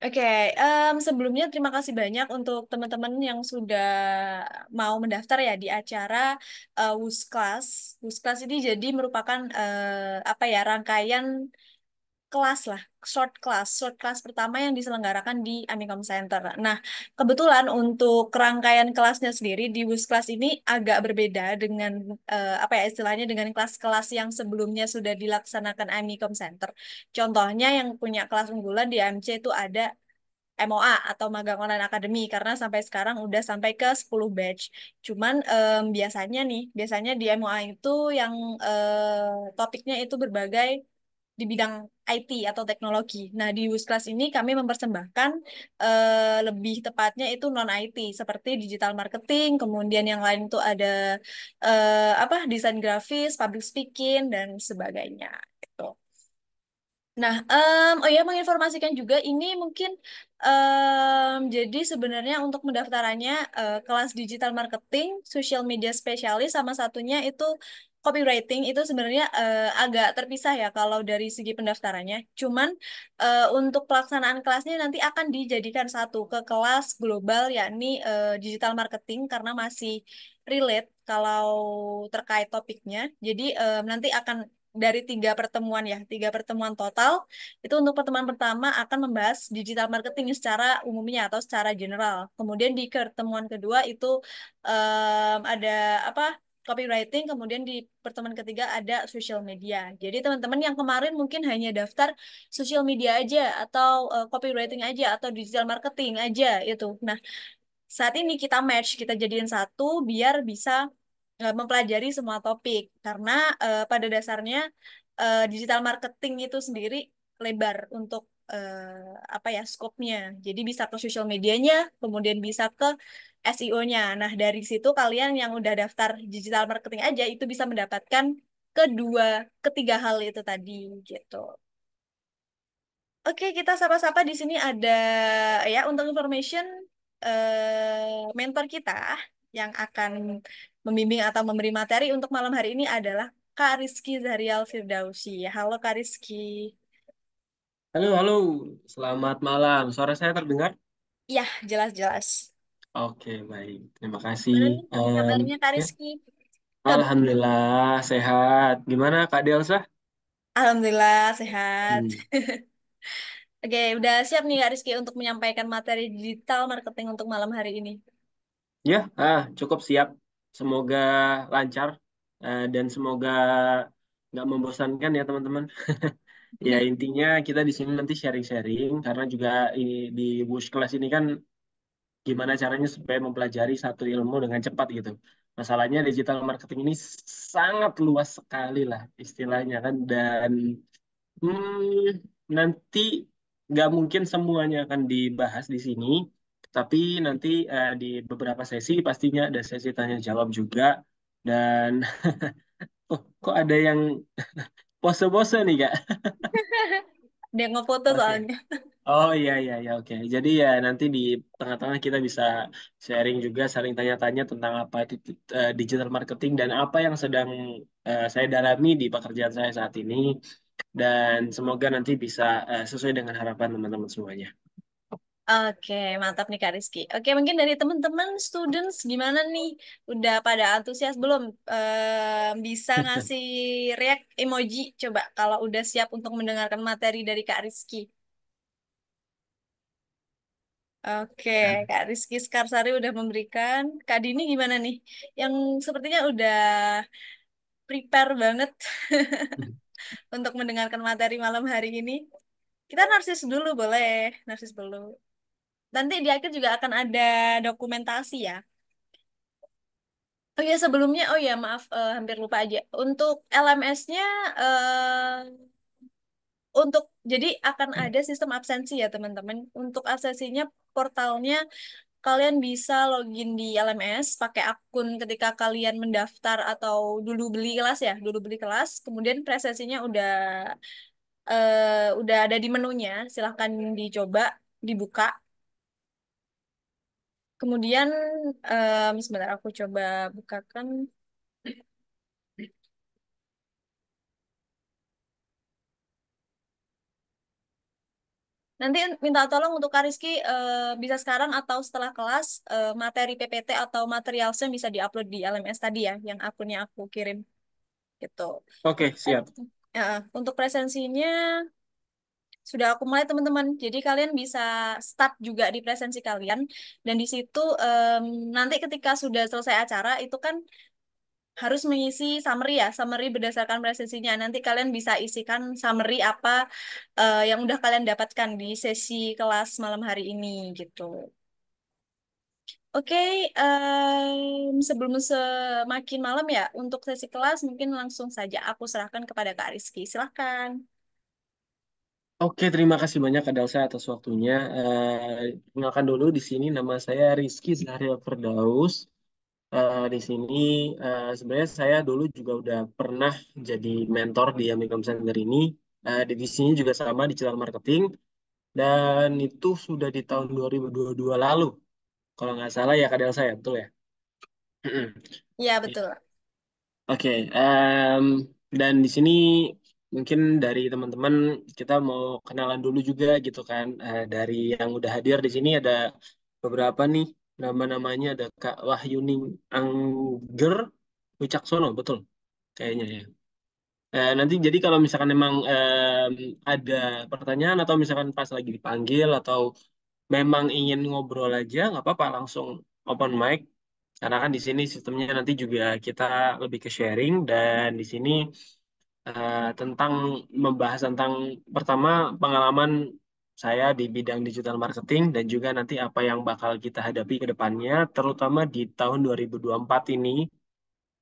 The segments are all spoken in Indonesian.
Oke, sebelumnya terima kasih banyak untuk teman-teman yang sudah mau mendaftar ya di acara Wusklas. Wusklas ini jadi merupakan apa ya rangkaian kelas lah, short class pertama yang diselenggarakan di Amikom Center. Nah, kebetulan untuk rangkaian kelasnya sendiri di Wusklas ini agak berbeda dengan apa ya istilahnya dengan kelas-kelas yang sebelumnya sudah dilaksanakan Amikom Center. Contohnya yang punya kelas unggulan di AMC itu ada MOA atau Magang Online Academy karena sampai sekarang udah sampai ke 10 batch. Cuman biasanya di MOA itu yang topiknya itu berbagai di bidang IT atau teknologi. Nah, di Wusklas ini kami mempersembahkan lebih tepatnya itu non IT seperti digital marketing, kemudian yang lain itu ada apa desain grafis, public speaking dan sebagainya gitu. Nah, oh ya menginformasikan juga ini mungkin jadi sebenarnya untuk mendaftarannya kelas digital marketing, social media spesialis sama satunya itu copywriting itu sebenarnya agak terpisah ya kalau dari segi pendaftarannya. Cuman untuk pelaksanaan kelasnya nanti akan dijadikan satu ke kelas global yakni digital marketing karena masih relate kalau terkait topiknya. Jadi nanti akan dari tiga pertemuan total, itu untuk pertemuan pertama akan membahas digital marketing secara umumnya atau secara general. Kemudian di pertemuan kedua itu ada apa? Copywriting, kemudian di pertemuan ketiga ada social media. Jadi teman-teman yang kemarin mungkin hanya daftar social media aja atau copywriting aja atau digital marketing aja itu. Nah, saat ini kita match, kita jadiin satu biar bisa mempelajari semua topik. Karena pada dasarnya digital marketing itu sendiri lebar untuk apa ya skopnya. Jadi bisa ke social medianya, kemudian bisa ke SEO-nya. Nah, dari situ kalian yang udah daftar digital marketing aja itu bisa mendapatkan kedua, ketiga hal itu tadi gitu. Oke, kita sapa-sapa di sini ada ya untuk information mentor kita yang akan membimbing atau memberi materi untuk malam hari ini adalah Kak Rizky Zahrial Firdausi. Halo Kak Rizky. Halo, halo. Selamat malam. Suara saya terdengar? Ya, jelas-jelas. Oke, baik. Terima kasih. Gimana nih kabarnya Kak Ya, Rizky? Kabar? Alhamdulillah sehat. Gimana Kak Delsa? Alhamdulillah sehat. Hmm. Oke, udah siap nih Kak Rizky untuk menyampaikan materi digital marketing untuk malam hari ini. Ya, cukup siap. Semoga lancar dan semoga nggak membosankan ya teman-teman. Ya intinya kita di sini nanti sharing-sharing karena juga ini di Bush Class ini kan gimana caranya supaya mempelajari satu ilmu dengan cepat gitu. Masalahnya digital marketing ini sangat luas sekali lah istilahnya kan dan nanti nggak mungkin semuanya akan dibahas di sini, tapi nanti di beberapa sesi pastinya ada sesi tanya jawab juga dan oh, kok ada yang pose-pose nih Kak? Dia ngefoto Oke. soalnya. Oh iya iya ya oke. Jadi ya nanti di tengah-tengah kita bisa sharing juga, saling tanya-tanya tentang apa itu digital marketing dan apa yang sedang saya dalami di pekerjaan saya saat ini dan semoga nanti bisa sesuai dengan harapan teman-teman semuanya. Oke, mantap nih Kak Rizky. Oke, mungkin dari teman-teman students gimana nih? Udah pada antusias belum? Bisa ngasih react emoji coba kalau udah siap untuk mendengarkan materi dari Kak Rizky. Oke, Ya. Kak Rizky Skarsari udah memberikan. Kak Dini gimana nih? Yang sepertinya udah prepare banget untuk mendengarkan materi malam hari ini. Kita narsis dulu boleh, narsis dulu. Nanti di akhir juga akan ada dokumentasi ya. Oh ya sebelumnya, oh ya maaf, hampir lupa aja. Untuk LMS-nya, untuk jadi akan ada sistem absensi ya teman-teman. Untuk absensinya portalnya kalian bisa login di LMS pakai akun ketika kalian mendaftar atau dulu beli kelas ya, dulu beli kelas. Kemudian presesinya udah ada di menunya. Silahkan dicoba, dibuka. Kemudian sebentar aku coba bukakan. Nanti minta tolong untuk Kak Rizky bisa sekarang atau setelah kelas materi PPT atau materialnya bisa diupload di LMS tadi ya, yang akunnya aku kirim gitu. Oke, siap. Untuk presensinya sudah aku mulai teman-teman. Jadi kalian bisa start juga di presensi kalian dan di situ nanti ketika sudah selesai acara itu kan harus mengisi summary ya, summary berdasarkan presensinya. Nanti kalian bisa isikan summary apa yang udah kalian dapatkan di sesi kelas malam hari ini gitu. Oke, sebelum semakin malam ya, untuk sesi kelas mungkin langsung saja aku serahkan kepada Kak Rizky. Silahkan. Oke, terima kasih banyak Kak Delsa atas waktunya. Kenalkan dulu di sini nama saya Rizky Zahril Firdaus. Di sini sebenarnya saya dulu juga udah pernah jadi mentor di Amikom Center ini. Di sini juga sama di Digital Marketing dan itu sudah di tahun 2022 lalu. Kalau nggak salah ya Kak Delsa ya, betul ya? Ya, betul. Oke, dan di sini mungkin dari teman-teman kita mau kenalan dulu juga gitu kan. Dari yang udah hadir di sini ada beberapa nih nama-namanya ada Kak Wahyuning Angger Wicaksono, betul kayaknya ya. Nanti jadi kalau misalkan memang ada pertanyaan atau misalkan pas lagi dipanggil atau memang ingin ngobrol aja nggak apa-apa langsung open mic karena kan di sini sistemnya nanti juga kita lebih ke sharing dan di sini tentang membahas tentang pertama pengalaman saya di bidang digital marketing dan juga nanti apa yang bakal kita hadapi ke depannya terutama di tahun 2024 ini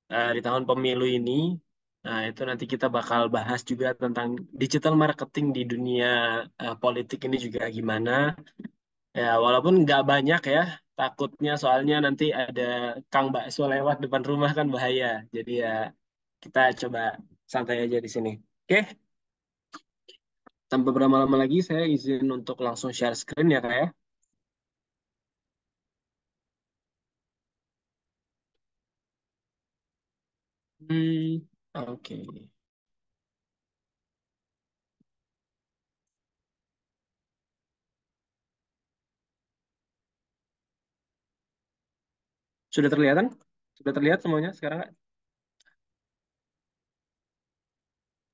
di tahun pemilu ini. Nah, itu nanti kita bakal bahas juga tentang digital marketing di dunia politik ini juga gimana. Ya, walaupun nggak banyak ya, takutnya soalnya nanti ada Kang Bakso lewat depan rumah kan bahaya. Jadi ya kita coba santai aja di sini. Oke, tanpa berlama-lama lagi saya izin untuk langsung share screen ya kak ya. Oke. Sudah terlihat kan? Sudah terlihat semuanya sekarang Kak?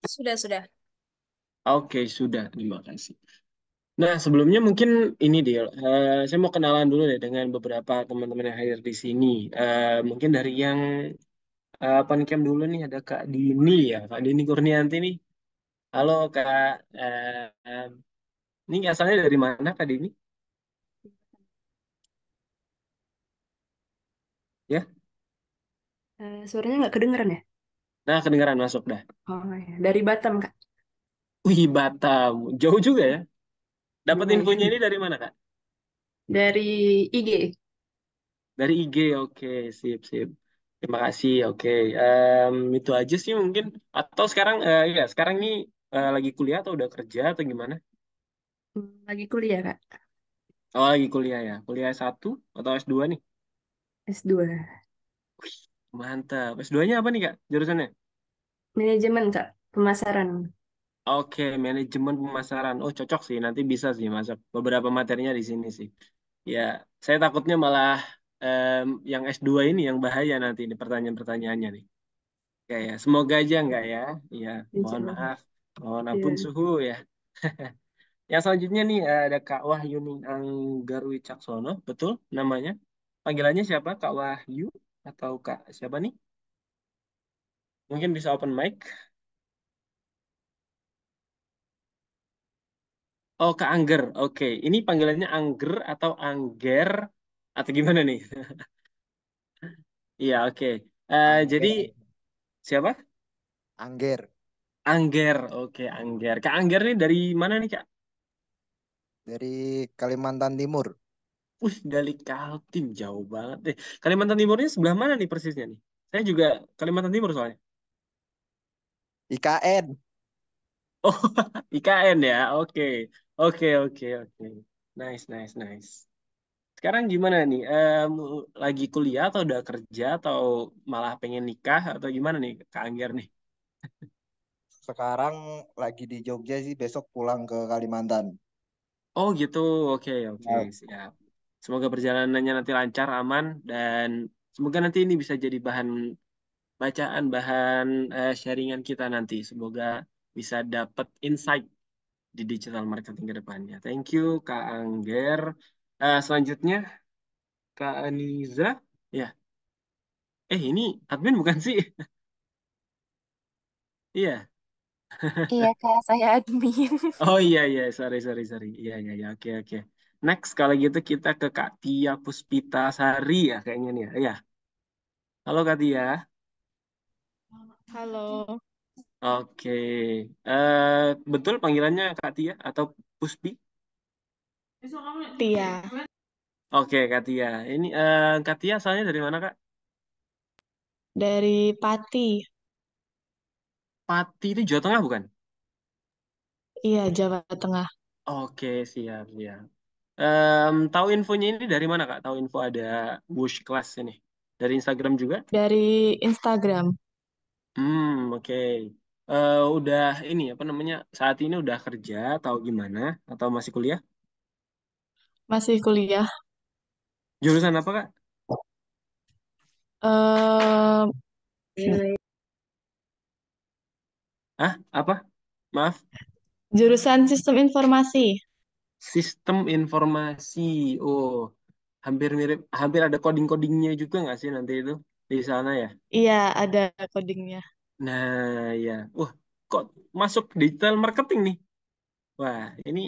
Sudah, sudah. Oke, sudah. Terima kasih. Nah, sebelumnya mungkin ini dia, saya mau kenalan dulu deh dengan beberapa teman-teman yang hadir di sini. Mungkin dari yang Pancam dulu nih ada Kak Dini ya, Kak Dini Kurnianti nih. Halo Kak, ini asalnya dari mana Kak Dini? Ya, Suaranya nggak kedengeran ya? nah kedengaran masuk dah. Oh ya, dari Batam Kak. Wih, Batam, jauh juga ya. Dapat infonya Lumayan. ini dari mana Kak? Dari IG. Dari IG, oke, sip, sip. Terima kasih, oke. Itu aja sih mungkin. Atau sekarang, ya sekarang ini lagi kuliah atau udah kerja atau gimana? Lagi kuliah Kak. Oh, lagi kuliah ya. Kuliah S1 atau S2 nih? S2. Mantap. S2-nya apa nih Kak? Jurusannya? Manajemen Kak. Pemasaran. Oke, manajemen pemasaran. Oh, cocok sih. Nanti bisa sih masuk beberapa materinya di sini sih. Ya, saya takutnya malah yang S2 ini yang bahaya nanti di pertanyaan-pertanyaannya nih. Ya, semoga aja enggak ya. Ya, Insya mohon Allah. maaf. Mohon ampun Ya. suhu ya. Yang selanjutnya nih ada Kak Wahyuning Anggarwi Caksono, betul namanya? Panggilannya siapa? Kak Wahyu atau Kak siapa nih? Mungkin bisa open mic. Oh, Kak Angger. Oke, ini panggilannya Angger atau Angger atau gimana nih? Iya, oke. Jadi Angger, siapa? Angger Angger. Oke, Angger. Kak Angger nih dari mana nih, Kak? dari Kalimantan Timur, Dari Kaltim, jauh banget deh. Kalimantan Timurnya sebelah mana nih persisnya nih? Saya juga Kalimantan Timur soalnya. IKN. Oh, IKN ya. Oke. Oke, oke, oke. Nice, nice, nice. Sekarang gimana nih? Lagi kuliah atau udah kerja atau malah pengen nikah atau gimana nih, Kak Angger nih? Sekarang lagi di Jogja sih, besok pulang ke Kalimantan. Oh gitu, oke oke Ya, siap. Semoga perjalanannya nanti lancar, aman, dan semoga nanti ini bisa jadi bahan bacaan, bahan sharingan kita nanti. Semoga bisa dapat insight di digital marketing ke depannya. Thank you Kak Angger. Selanjutnya Kak Aniza. Ya, ini admin bukan sih? Iya. Iya, Kak, saya admin. Oh iya iya, sorry sorry sorry. Iya iya iya, oke oke. Next kalau gitu kita ke Kak Tia Puspita Sari ya kayaknya nih ya. Iya. Halo Kak Tia. Halo, Oke. Betul panggilannya Kak Tia atau Puspi? Tia Oke Kak Tia. Ini Kak Tia asalnya dari mana Kak? dari Pati. Pati itu Jawa Tengah bukan? Iya, Jawa Tengah. Oke siap siap. Tahu infonya ini dari mana Kak? Tahu info ada Wush Class ini? Dari Instagram juga? Dari Instagram. Oke. Udah ini apa namanya? Saat ini udah kerja atau gimana? Atau masih kuliah? Masih kuliah. Jurusan apa Kak? eh Apa? Maaf. Jurusan Sistem Informasi. Sistem informasi. Oh, hampir mirip, hampir ada coding-codingnya juga nggak sih nanti itu di sana ya? Iya, ada codingnya. Nah, ya. Kok masuk digital marketing nih? Wah, ini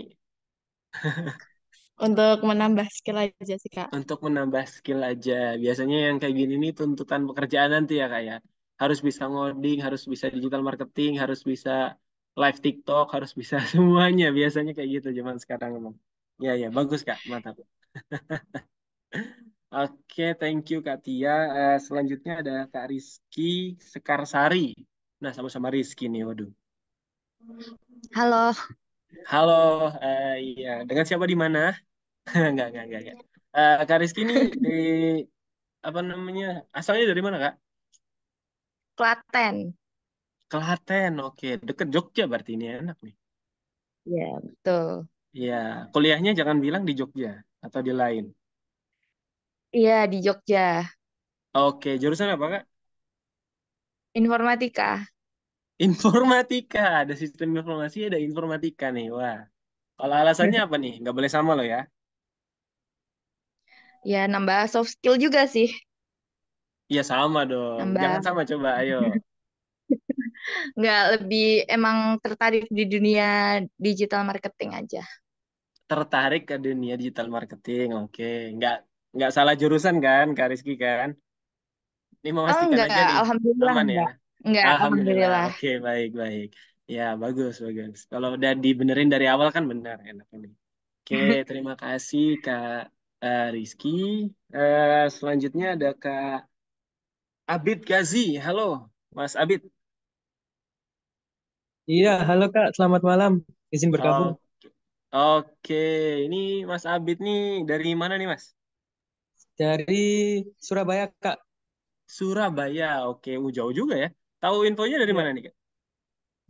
Untuk menambah skill aja sih, Kak. untuk menambah skill aja. Biasanya yang kayak gini nih tuntutan pekerjaan nanti ya kak ya. Harus bisa ngoding, harus bisa digital marketing, harus bisa live TikTok, harus bisa semuanya. Biasanya kayak gitu zaman sekarang emang. Ya ya, bagus kak, mantap. Oke, thank you Kak Tia. Selanjutnya ada Kak Rizky Sekarsari. Nah, sama-sama Rizky nih, waduh. Halo, Halo, iya. Dengan siapa di mana? Enggak. Kak Rizky nih di apa namanya? Asalnya dari mana, Kak? Klaten. Klaten, oke. Deket Jogja berarti ini enak nih. Ya, betul. Iya, kuliahnya jangan bilang di Jogja atau di lain. Iya, di Jogja. Oke, jurusan apa, Kak? Informatika. Informatika. Ada sistem informasi, ada informatika nih. Wah, kalau alasannya apa nih? Nggak boleh sama loh ya. Ya, nambah soft skill juga sih. Iya sama dong. Jangan Nambah, sama coba, ayo. nggak lebih emang tertarik di dunia digital marketing aja. Tertarik ke dunia digital marketing, oke. Nggak nggak salah jurusan kan, Kak Rizky kan? Ini Oh, memastikan enggak. aja nih, Alhamdulillah, aman ya. enggak. Enggak, Alhamdulillah, alhamdulillah. oke baik baik. Ya bagus bagus. Kalau udah dibenerin dari awal kan benar, enak ini. Oke, terima kasih Kak Rizky. Selanjutnya ada Kak Abid Gazi. Halo, Mas Abid. Iya, halo Kak, selamat malam. Izin bergabung Oh, oke, ini Mas Abid nih dari mana nih Mas? dari Surabaya Kak. Surabaya, oke, jauh juga ya. Tahu infonya dari Iya, mana nih, Kak?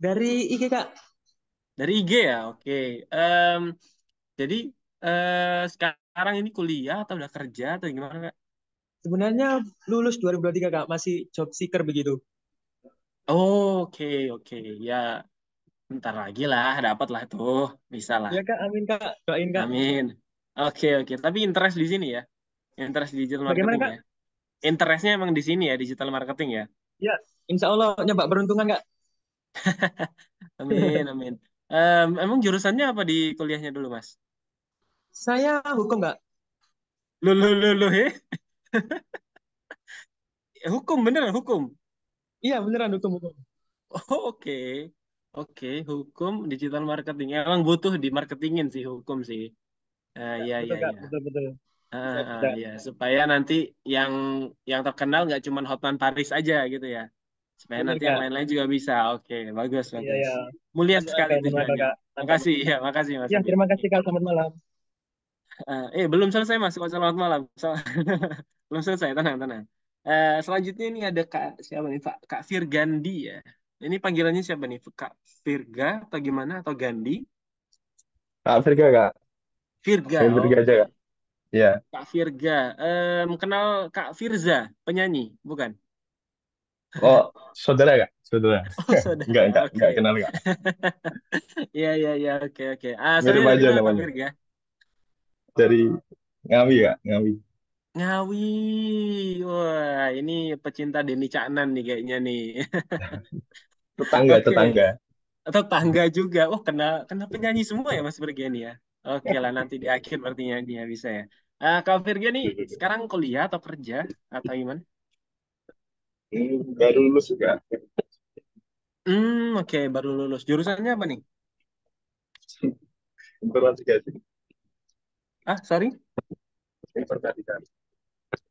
dari IG Kak. Dari IG ya, oke. Jadi sekarang ini kuliah atau udah kerja atau gimana, Kak? Sebenarnya lulus 2023 Kak, masih job seeker begitu. Oke, oke, ya bentar lagi lah, dapat lah tuh, bisa lah. Iya Kak, amin Kak, doain Kak. Amin. Oke, oke. Tapi interest di sini ya, interest di digital Bagaimana marketing Kak? ya. Interestnya emang di sini ya, digital marketing ya. Ya, insya Allah nyoba beruntungan Kak. Amin, amin. Emang jurusannya apa di kuliahnya dulu, Mas? Saya hukum Kak. He? Hukum beneran hukum. Iya beneran hukum. Oh, oke. Oke, hukum digital marketing. Emang butuh di marketingin sih hukum sih. Ya, Iya, betul iya, Kak, iya. betul. Bisa. Ya, supaya nanti yang yang terkenal nggak cuma Hotman Paris aja gitu ya. Supaya Bener nanti yang Kak. lain-lain juga bisa. Oke, bagus, Iya bagus. ya. Mulia sekali Oke, mantap tujuannya. Kak. Mantap. Makasih, ya, makasih Mas Ya, Abid. terima kasih Kak, selamat malam. Belum selesai Mas. Selamat malam. Belum selesai, tenang, tenang. Selanjutnya ini ada Kak siapa nih Pak? Kak Virgandi ya. Ini panggilannya siapa nih? Kak Virga atau gimana? Atau Gandhi? Kak Afrika, Kak. Virga. Saya Virga aja Oke. Kak. Iya. Kak Virga. Kenal Kak Firza, penyanyi, bukan? Oh, saudara Kak? Saudara. Oh, saudara. Enggak Oke. kenal Kak. Iya, iya, iya. Oke, oke. Mirip Asalnya dari aja mana, Kak namanya. Virga? Dari Ngawi Kak, Ngawi. Ngawi. Wah, ini pecinta Denny Caknan nih kayaknya nih. Tetangga, Oke. tetangga. Atau tangga juga. Oh, kena penyanyi semua ya Mas Virga nih ya. Oke lah, nanti di akhir berarti nyanyi bisa ya. Kak Virga nih sekarang kuliah atau kerja atau gimana? Baru lulus juga. Oke, baru lulus. Jurusannya apa nih? Informatika sih. Sorry? Informatika.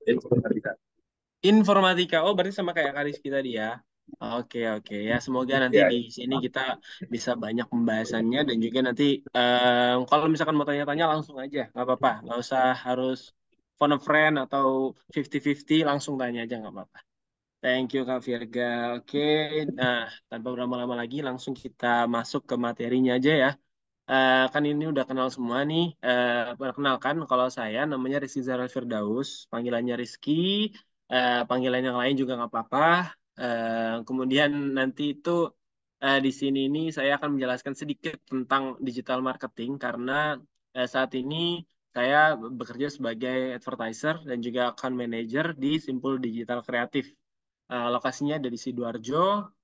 Informatika. Informatika. Oh, berarti sama kayak Karis kita dia. Oke, oke. Ya, semoga nanti Iya, di sini kita bisa banyak pembahasannya dan juga nanti kalau misalkan mau tanya-tanya langsung aja, nggak apa-apa. Nggak usah harus phone a friend atau 50-50, langsung tanya aja nggak apa-apa. Thank you Kak Virga. Oke, nah tanpa berlama-lama lagi langsung kita masuk ke materinya aja ya. Kan ini udah kenal semua nih. Perkenalkan kalau saya namanya Rizky Zahral Firdaus, panggilannya Rizky, panggilan yang lain juga nggak apa-apa. Kemudian nanti itu di sini ini saya akan menjelaskan sedikit tentang digital marketing karena saat ini saya bekerja sebagai advertiser dan juga account manager di Simpul Digital Kreatif. Lokasinya ada di Sidoarjo,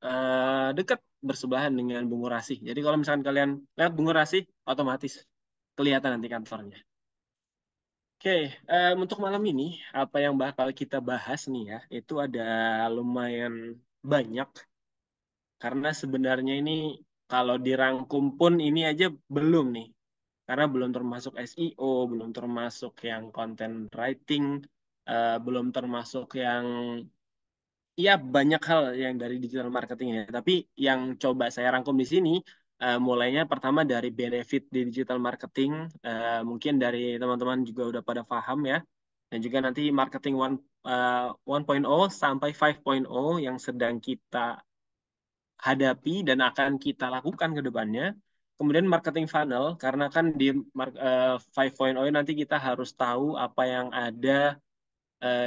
dekat bersebelahan dengan Bungurasi. Jadi kalau misalkan kalian lewat Bungurasi, otomatis kelihatan nanti kantornya. Oke, untuk malam ini apa yang bakal kita bahas nih ya, itu ada lumayan banyak karena sebenarnya ini kalau dirangkum pun ini aja belum nih. Karena belum termasuk SEO, belum termasuk yang content writing, belum termasuk yang iya, banyak hal yang dari digital marketing ya. Tapi yang coba saya rangkum di sini, mulainya pertama dari benefit di digital marketing, mungkin dari teman-teman juga udah pada paham ya. Dan juga nanti marketing 1.0 sampai 5.0 yang sedang kita hadapi dan akan kita lakukan ke depannya. Kemudian marketing funnel, karena kan di 5.0 nanti kita harus tahu apa yang ada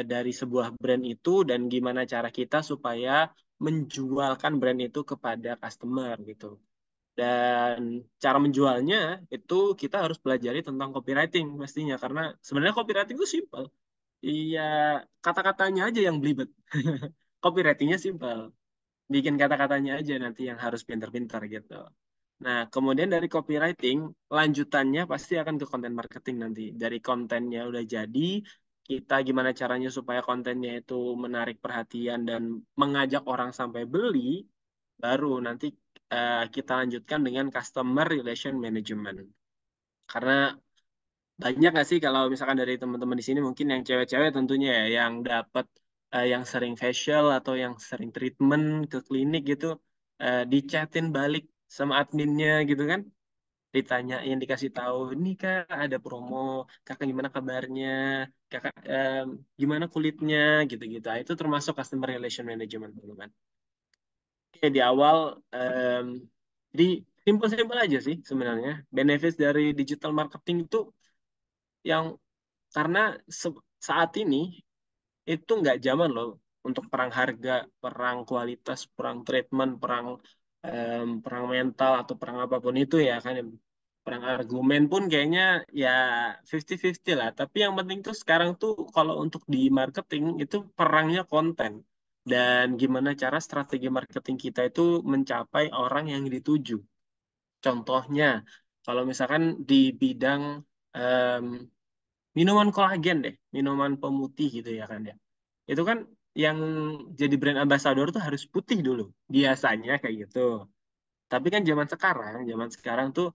dari sebuah brand itu dan gimana cara kita supaya menjualkan brand itu kepada customer gitu. Dan cara menjualnya itu kita harus pelajari tentang copywriting pastinya karena sebenarnya copywriting itu simple. Iya, kata-katanya aja yang belibet. Copywritingnya simple. Bikin kata-katanya aja nanti yang harus pintar-pintar gitu. Nah, kemudian dari copywriting, lanjutannya pasti akan ke content marketing nanti. Dari kontennya udah jadi, kita gimana caranya supaya kontennya itu menarik perhatian dan mengajak orang sampai beli, baru nanti kita lanjutkan dengan customer relation management. Karena banyak nggak sih kalau misalkan dari teman-teman di sini mungkin yang cewek-cewek tentunya ya, yang dapat yang sering facial atau yang sering treatment ke klinik gitu, dichatin balik sama adminnya gitu kan, ditanyain dikasih tahu ini kak ada promo, kakak gimana kabarnya, kakak gimana kulitnya gitu-gitu. Ah, itu termasuk customer relation management teman-teman. Oke, di awal em, jadi simpel-simpel aja sih sebenarnya benefits dari digital marketing itu yang karena saat ini itu nggak zaman loh untuk perang harga, perang kualitas, perang treatment, perang mental atau perang apapun itu ya kan. Perang argumen pun kayaknya ya 50-50 lah. Tapi yang penting tuh sekarang tuh kalau untuk di marketing itu perangnya konten. Dan gimana cara strategi marketing kita itu mencapai orang yang dituju. Contohnya, kalau misalkan di bidang em, minuman kolagen deh, minuman pemutih gitu ya kan ya. Itu kan yang jadi brand ambassador tuh harus putih dulu. Biasanya kayak gitu. Tapi kan zaman sekarang tuh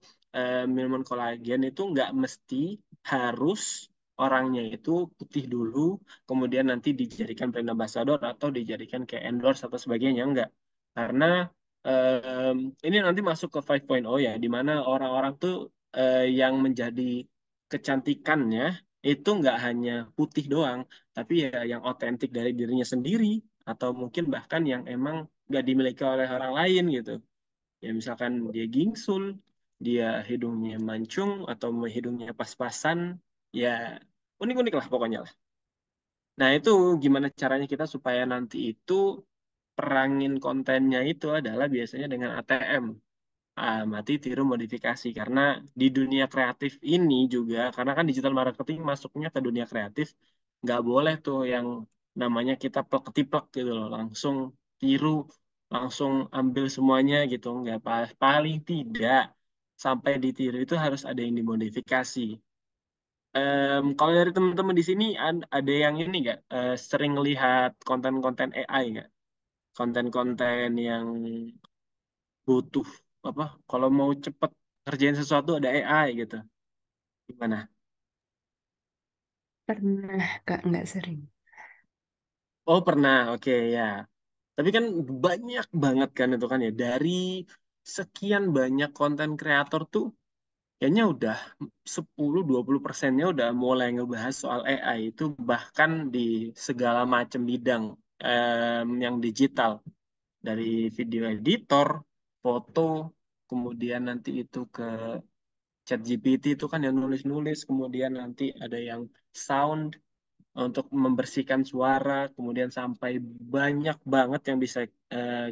minuman kolagen itu nggak mesti harus orangnya itu putih dulu, kemudian nanti dijadikan brand ambassador atau dijadikan kayak endorse atau sebagainya, enggak. Karena em, ini nanti masuk ke 5.0 ya, di mana orang-orang tuh yang menjadi kecantikannya itu nggak hanya putih doang, tapi ya yang otentik dari dirinya sendiri, atau mungkin bahkan yang emang nggak dimiliki oleh orang lain gitu. Ya misalkan dia gingsul, dia hidungnya mancung atau hidungnya pas-pasan, ya unik-unik lah pokoknya lah. Nah, itu gimana caranya kita supaya nanti itu perangin kontennya itu adalah biasanya dengan ATM. Mati tiru modifikasi. Karena di dunia kreatif ini juga, karena kan digital marketing masuknya ke dunia kreatif, nggak boleh tuh yang namanya kita plek-ketiplek gitu loh, langsung tiru, langsung ambil semuanya gitu. Nggak paling tidak sampai ditiru itu harus ada yang dimodifikasi. Kalau dari teman-teman di sini ada yang ini nggak sering lihat konten-konten AI nggak? Konten-konten yang butuh apa? Kalau mau cepet kerjain sesuatu ada AI gitu. Gimana? Pernah, Kak, nggak sering. Oh pernah, oke ya. Tapi kan banyak banget kan itu kan ya dari sekian banyak konten kreator tuh kayaknya udah 10-20%-nya udah mulai ngebahas soal AI itu bahkan di segala macam bidang yang digital dari video editor, foto, kemudian nanti itu ke ChatGPT itu kan yang nulis-nulis, kemudian nanti ada yang sound untuk membersihkan suara, kemudian sampai banyak banget yang bisa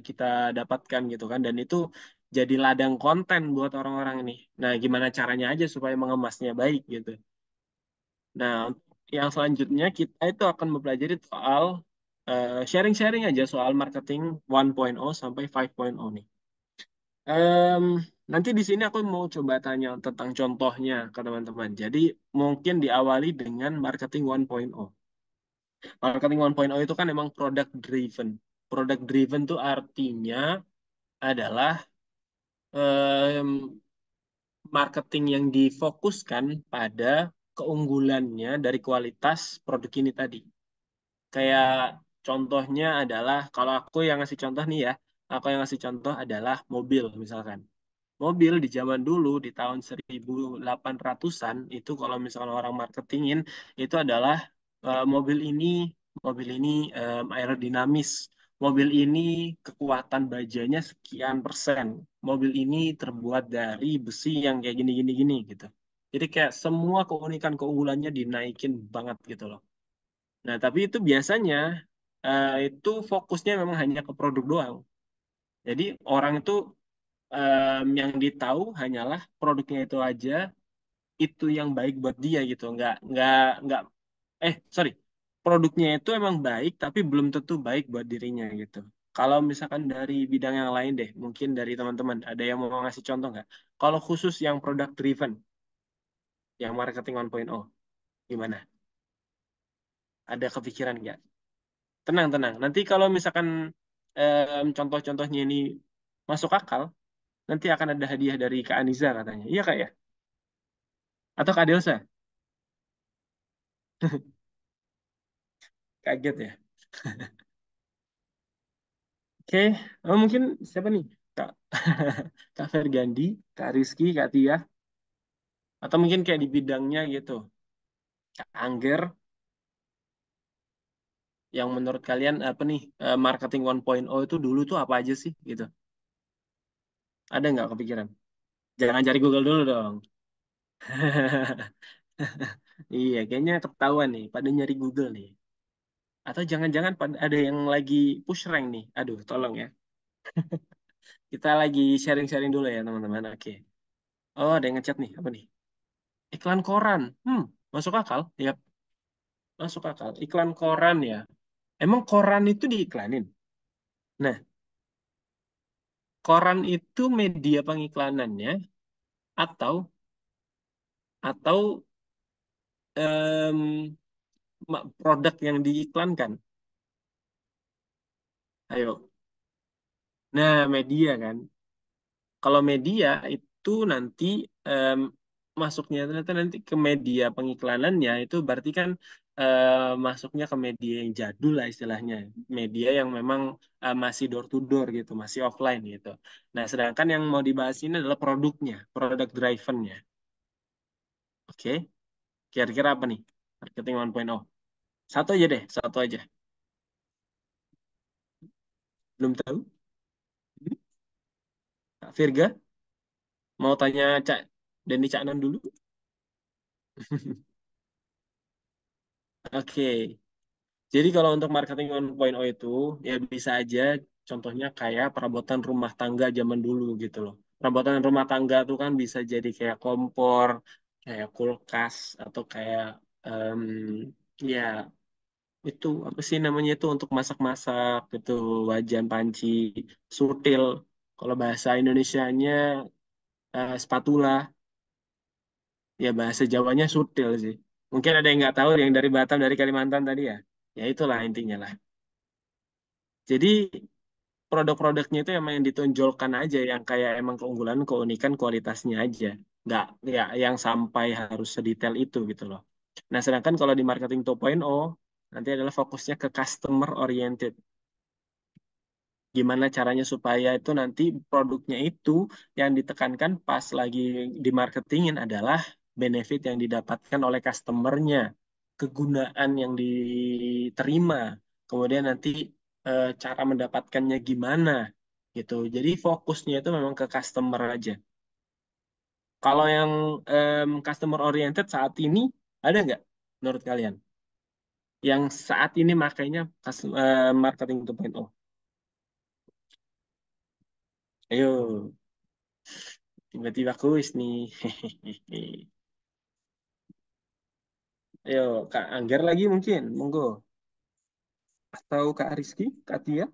kita dapatkan gitu kan, dan itu jadi ladang konten buat orang-orang ini. Nah, gimana caranya aja supaya mengemasnya baik gitu. Nah, yang selanjutnya kita itu akan mempelajari soal sharing-sharing aja soal marketing 1.0 sampai 5.0 nih. Em, Nanti di sini aku mau coba tanya tentang contohnya ke teman-teman. Jadi mungkin diawali dengan marketing 1.0. Marketing 1.0 itu kan emang product driven. Product driven tuh artinya adalah em, marketing yang difokuskan pada keunggulannya dari kualitas produk ini tadi. Kayak contohnya adalah kalau aku yang ngasih contoh nih ya, aku yang ngasih contoh adalah mobil misalkan. Mobil di zaman dulu di tahun 1800-an itu kalau misalnya orang marketingin itu adalah mobil ini aerodinamis. Mobil ini kekuatan bajanya sekian persen. Mobil ini terbuat dari besi yang kayak gini gini gini gitu. Jadi kayak semua keunikan keunggulannya dinaikin banget gitu loh. Nah, tapi itu biasanya itu fokusnya memang hanya ke produk doang. Jadi orang itu yang ditahu hanyalah produknya itu aja, itu yang baik buat dia gitu. Nggak. Sorry, produknya itu emang baik, tapi belum tentu baik buat dirinya gitu. Kalau misalkan dari bidang yang lain deh, mungkin dari teman-teman, ada yang mau ngasih contoh nggak? Kalau khusus yang product driven, yang marketing 1.0, gimana? Ada kepikiran nggak? Tenang, tenang. Nanti kalau misalkan contoh-contohnya ini masuk akal, nanti akan ada hadiah dari Kak Aniza katanya. Iya Kak ya? Atau Kak Delsa? Kaget ya. Oke, mungkin siapa nih? Kak, Kak Fergandi, Kak Rizky, Kak Tia, atau mungkin kayak di bidangnya gitu. Kak Angger, yang menurut kalian apa nih marketing 1.0 itu dulu tuh apa aja sih gitu? Ada nggak kepikiran? Jangan cari Google dulu dong. Iya, kayaknya ketahuan nih, pada nyari Google nih. Atau jangan-jangan ada yang lagi push rank nih. Aduh, tolong ya. Kita lagi sharing-sharing dulu ya, teman-teman. Oke. Oh, ada yang ngechat nih. Apa nih? Iklan koran. Masuk akal. Ya, masuk akal. Iklan koran ya. Emang koran itu diiklanin? Nah, koran itu media pengiklanannya atau atau em, produk yang diiklankan? Ayo. Nah, media kan. Kalau media itu nanti em, masuknya ternyata nanti ke media pengiklanannya itu berarti kan masuknya ke media yang jadul lah istilahnya, media yang memang masih door to door gitu, masih offline gitu. Nah, sedangkan yang mau dibahas ini adalah produknya, produk drivennya. Oke, kira-kira apa nih marketing 1.0? Satu aja deh, satu aja. Belum tahu? Kak Virga Mau tanya Cak Denny Caknan dulu? Oke. Jadi kalau untuk marketing 1.0 itu ya bisa aja contohnya kayak perabotan rumah tangga zaman dulu gitu loh. Perabotan rumah tangga tuh kan bisa jadi kayak kompor, kayak kulkas atau kayak em, ya itu apa sih namanya itu untuk masak-masak gitu, wajan, panci, sutil. Kalau bahasa Indonesianya spatula, ya bahasa Jawanya sutil sih. Mungkin ada yang nggak tahu yang dari Batam, dari Kalimantan tadi ya. Ya itulah intinya lah. Jadi produk-produknya itu emang yang ditonjolkan aja yang kayak emang keunggulan, keunikan, kualitasnya aja. Nggak ya yang sampai harus sedetail itu gitu loh. Nah, sedangkan kalau di marketing 2.0 nanti adalah fokusnya ke customer oriented. Gimana caranya supaya itu nanti produknya itu yang ditekankan pas lagi dimarketingin adalah benefit yang didapatkan oleh customernya, kegunaan yang diterima, kemudian nanti cara mendapatkannya gimana gitu. Jadi fokusnya itu memang ke customer aja. Kalau yang customer oriented saat ini ada nggak menurut kalian? Yang saat ini makanya marketing 2.0. Ayo. Tiba-tiba kuis nih. Ayo, Kak Angger lagi mungkin. Monggo. Atau Kak Rizky, Kak Tia.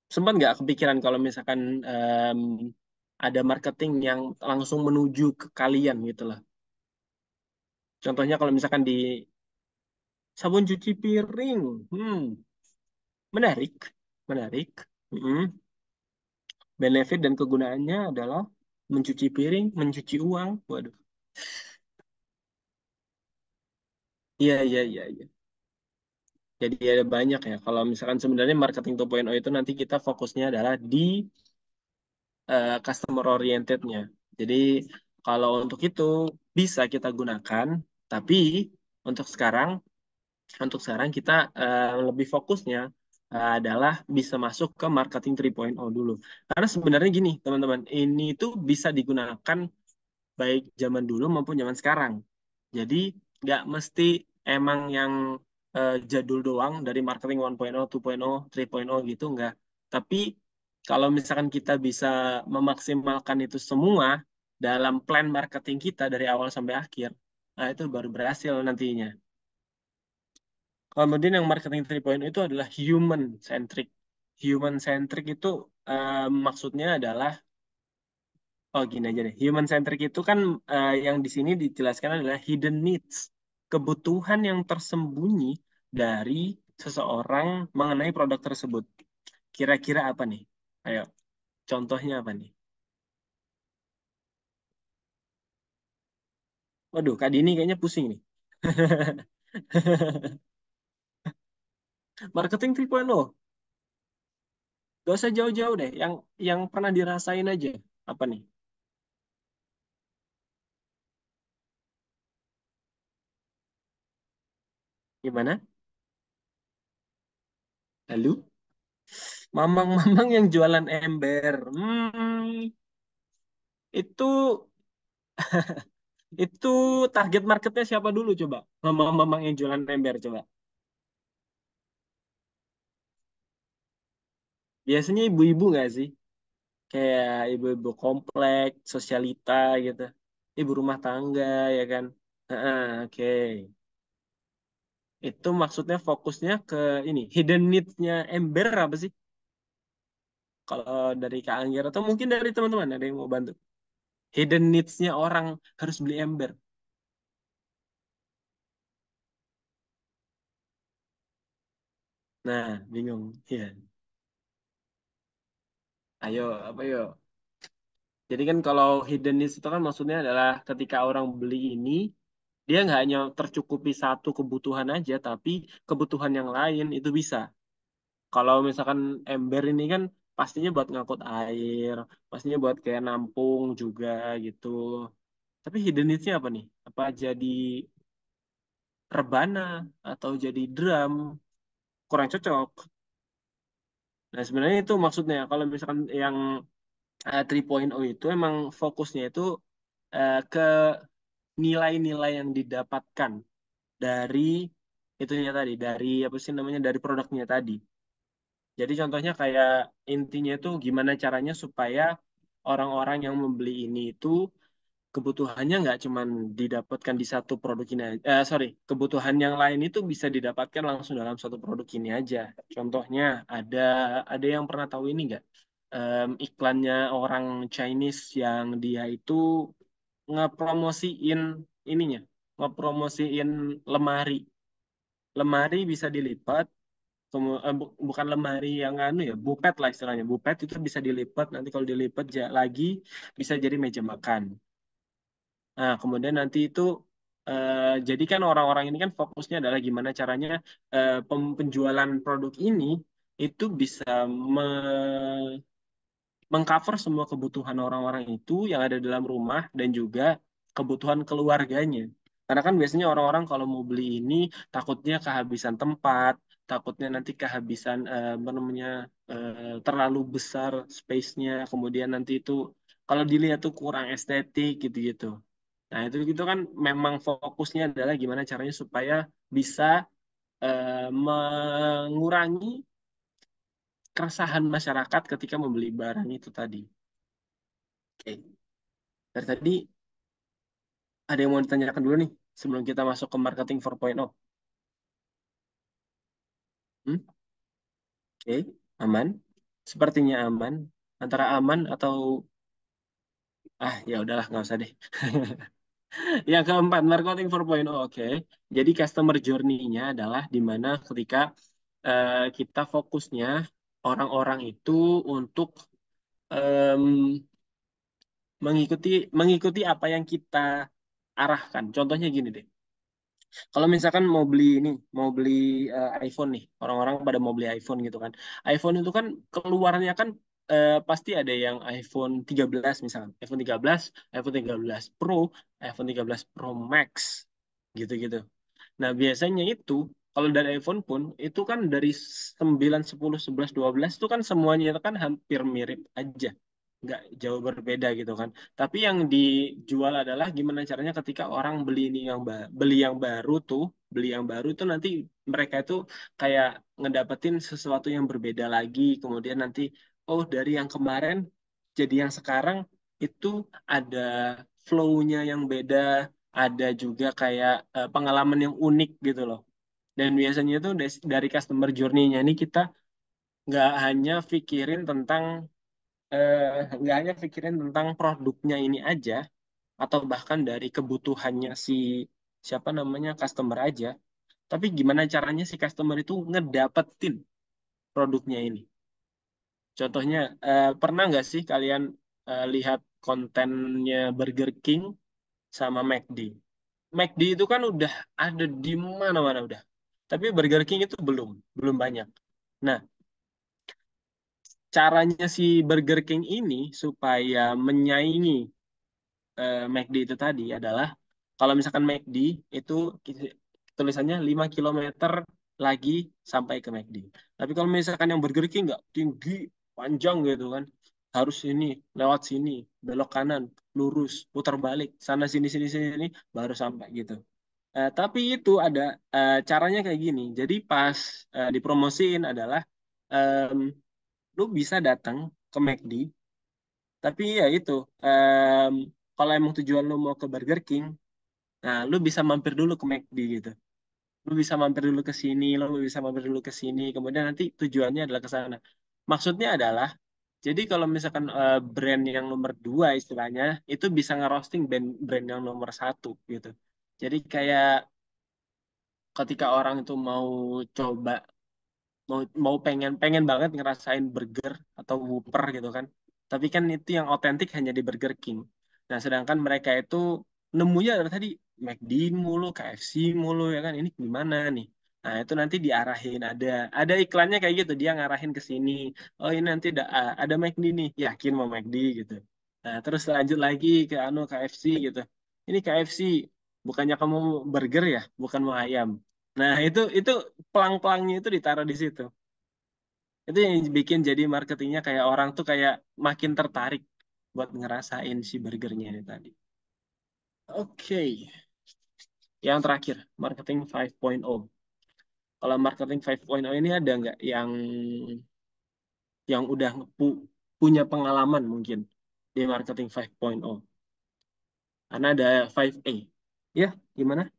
Sempat nggak kepikiran kalau misalkan ada marketing yang langsung menuju ke kalian gitu lah. Contohnya kalau misalkan di sabun cuci piring. Menarik. Menarik. Hmm. Benefit dan kegunaannya adalah mencuci piring, mencuci uang. Waduh. Iya, iya, iya, iya. Jadi ada banyak ya. Kalau misalkan sebenarnya marketing 2.0 itu nanti kita fokusnya adalah di customer orientednya. Jadi kalau untuk itu bisa kita gunakan, tapi untuk sekarang kita lebih fokusnya adalah bisa masuk ke marketing 3.0 dulu. Karena sebenarnya gini, teman-teman, ini tuh bisa digunakan baik zaman dulu maupun zaman sekarang. Jadi nggak mesti emang yang jadul doang dari marketing 1.0, 2.0, 3.0 gitu nggak. Tapi kalau misalkan kita bisa memaksimalkan itu semua dalam plan marketing kita dari awal sampai akhir, nah itu baru berhasil nantinya. Kemudian yang marketing 3.0 itu adalah human centric. Human centric itu maksudnya adalah oh gini aja deh. Human centric itu kan yang di sini dijelaskan adalah hidden needs, kebutuhan yang tersembunyi dari seseorang mengenai produk tersebut. Kira-kira apa nih? Ayo, contohnya apa nih? Waduh, Kak Dini kayaknya pusing nih. Marketing 3.0, gak usah jauh-jauh deh. Yang pernah dirasain aja. Apa nih? Gimana? Lalu? Mamang-mamang yang jualan ember. Itu Itu target marketnya siapa dulu coba? Mamang-mamang yang jualan ember coba. Biasanya ibu-ibu nggak sih? Kayak ibu-ibu komplek, sosialita gitu. Ibu rumah tangga ya kan? Heeh, oke. Itu maksudnya fokusnya ke ini. Hidden needs-nya ember apa sih? Kalau dari Kak Angger atau mungkin dari teman-teman ada yang mau bantu. Hidden needs-nya orang harus beli ember. Nah, bingung. Iya. Ayo, apa yuk? Jadi kan kalau hidden needs itu kan maksudnya adalah ketika orang beli ini, dia nggak hanya tercukupi satu kebutuhan aja, tapi kebutuhan yang lain itu bisa. Kalau misalkan ember ini kan pastinya buat ngangkut air, pastinya buat kayak nampung juga gitu. Tapi hidden needs-nya apa nih? Apa jadi rebana atau jadi drum? Kurang cocok. Nah sebenarnya itu maksudnya kalau misalkan yang 3.0 itu emang fokusnya itu ke nilai-nilai yang didapatkan dari itunya tadi, dari apa sih namanya, dari produknya tadi. Jadi contohnya kayak intinya itu gimana caranya supaya orang-orang yang membeli ini itu kebutuhannya nggak cuman didapatkan di satu produk ini aja. Sorry, kebutuhan yang lain itu bisa didapatkan langsung dalam satu produk ini aja. Contohnya ada yang pernah tahu ini nggak? Iklannya orang Chinese yang dia itu ngepromosiin ininya, ngepromosiin lemari. Lemari bisa dilipat, bukan lemari yang anu ya, bupet lah istilahnya. Bupet itu bisa dilipat, nanti kalau dilipat lagi bisa jadi meja makan. Nah, kemudian nanti itu jadi kan orang-orang ini kan fokusnya adalah gimana caranya penjualan produk ini itu bisa mengcover semua kebutuhan orang-orang itu yang ada dalam rumah dan juga kebutuhan keluarganya. Karena kan biasanya orang-orang kalau mau beli ini takutnya kehabisan tempat, takutnya nanti kehabisan apa namanya, terlalu besar space-nya, kemudian nanti itu kalau dilihat tuh kurang estetik gitu-gitu. Nah, itu gitu kan memang fokusnya adalah gimana caranya supaya bisa mengurangi keresahan masyarakat ketika membeli barang itu tadi. Oke. Dari tadi ada yang mau ditanyakan dulu nih sebelum kita masuk ke marketing 4.0. Hmm? Oke, aman. Sepertinya aman. Antara aman atau ya udahlah nggak usah deh. Yang keempat, marketing 4.0. Oke. Jadi customer journey-nya adalah di mana ketika kita fokusnya orang-orang itu untuk em, mengikuti mengikuti apa yang kita arahkan. Contohnya gini deh. Kalau misalkan mau beli ini, mau beli iPhone nih, orang-orang pada mau beli iPhone gitu kan. iPhone itu kan keluarnya kan pasti ada yang iPhone 13 misalkan. iPhone 13, iPhone 13 Pro, iPhone 13 Pro Max gitu-gitu. Nah, biasanya itu kalau dari iPhone pun itu kan dari 9, 10, 11, 12 itu kan semuanya itu kan hampir mirip aja. Nggak jauh berbeda gitu kan. Tapi yang dijual adalah gimana caranya ketika orang beli ini yang beli yang baru tuh, beli yang baru tuh nanti mereka itu kayak ngedapetin sesuatu yang berbeda lagi. Kemudian nanti oh dari yang kemarin jadi yang sekarang itu ada flow-nya yang beda, ada juga kayak pengalaman yang unik gitu loh. Dan biasanya itu dari customer journey-nya ini kita nggak hanya pikirin tentang eh, nggak hanya pikirin tentang produknya ini aja, atau bahkan dari kebutuhannya si siapa namanya customer aja, tapi gimana caranya si customer itu ngedapetin produknya ini. Contohnya, pernah nggak sih kalian lihat kontennya Burger King sama McD? McD itu kan udah ada di mana-mana udah. Tapi Burger King itu belum banyak. Nah, caranya si Burger King ini supaya menyaingi McD itu tadi adalah kalau misalkan McD itu tulisannya 5 kilometer lagi sampai ke McD. Tapi kalau misalkan yang Burger King nggak tinggi, panjang gitu kan, harus ini, lewat sini, belok kanan, lurus, putar balik, sana sini sini sini, sini baru sampai gitu. Tapi itu ada caranya kayak gini. Jadi pas dipromosiin adalah em, lu bisa datang ke McD, tapi ya itu, kalau emang tujuan lu mau ke Burger King, nah lu bisa mampir dulu ke McD gitu. Lu bisa mampir dulu ke sini, lu bisa mampir dulu ke sini, kemudian nanti tujuannya adalah ke sana. Maksudnya adalah, jadi kalau misalkan brand yang nomor dua istilahnya, itu bisa ngerosting brand yang nomor satu gitu. Jadi kayak ketika orang itu mau coba, mau mau pengen pengen banget ngerasain burger atau Whopper gitu kan, tapi kan itu yang otentik hanya di Burger King. Nah, sedangkan mereka itu nemunya adalah tadi McD mulu, KFC mulu ya kan, ini gimana nih? Nah, itu nanti diarahin, ada iklannya kayak gitu, dia ngarahin ke sini. Oh, ini nanti ada McD nih, yakin mau McD gitu. Nah, terus lanjut lagi ke KFC gitu, ini KFC bukannya kamu mau burger ya, bukan mau ayam. Nah, itu pelang-pelangnya itu ditaruh di situ. Itu yang bikin jadi marketingnya kayak orang tuh kayak makin tertarik buat ngerasain si burgernya ini tadi. Oke, yang terakhir, marketing 5.0. Kalau marketing 5.0 ini ada nggak yang udah punya pengalaman mungkin di marketing 5.0? Karena ada 5A. Ya, gimana?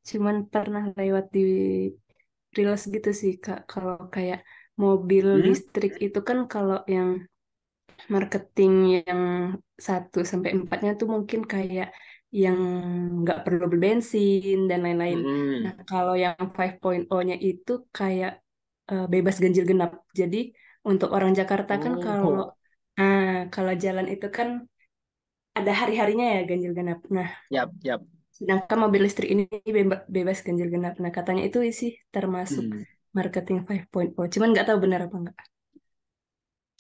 Cuman pernah lewat di Reels gitu sih Kak. Kalau kayak mobil Hmm? listrik itu kan kalau yang marketing yang 1 sampai 4-nya tuh mungkin kayak yang nggak perlu berbensin dan lain-lain. Nah, Mm-mm. kalau yang 5.0-nya itu kayak bebas ganjil genap. Jadi untuk orang Jakarta kan kalau Oh, kalau jalan itu kan ada hari-harinya ya ganjil genap. Nah, yap, yap. sedangkan mobil listrik ini bebas ganjil genap. Nah, katanya itu sih termasuk Hmm. marketing 5.0. Cuman nggak tahu benar apa enggak.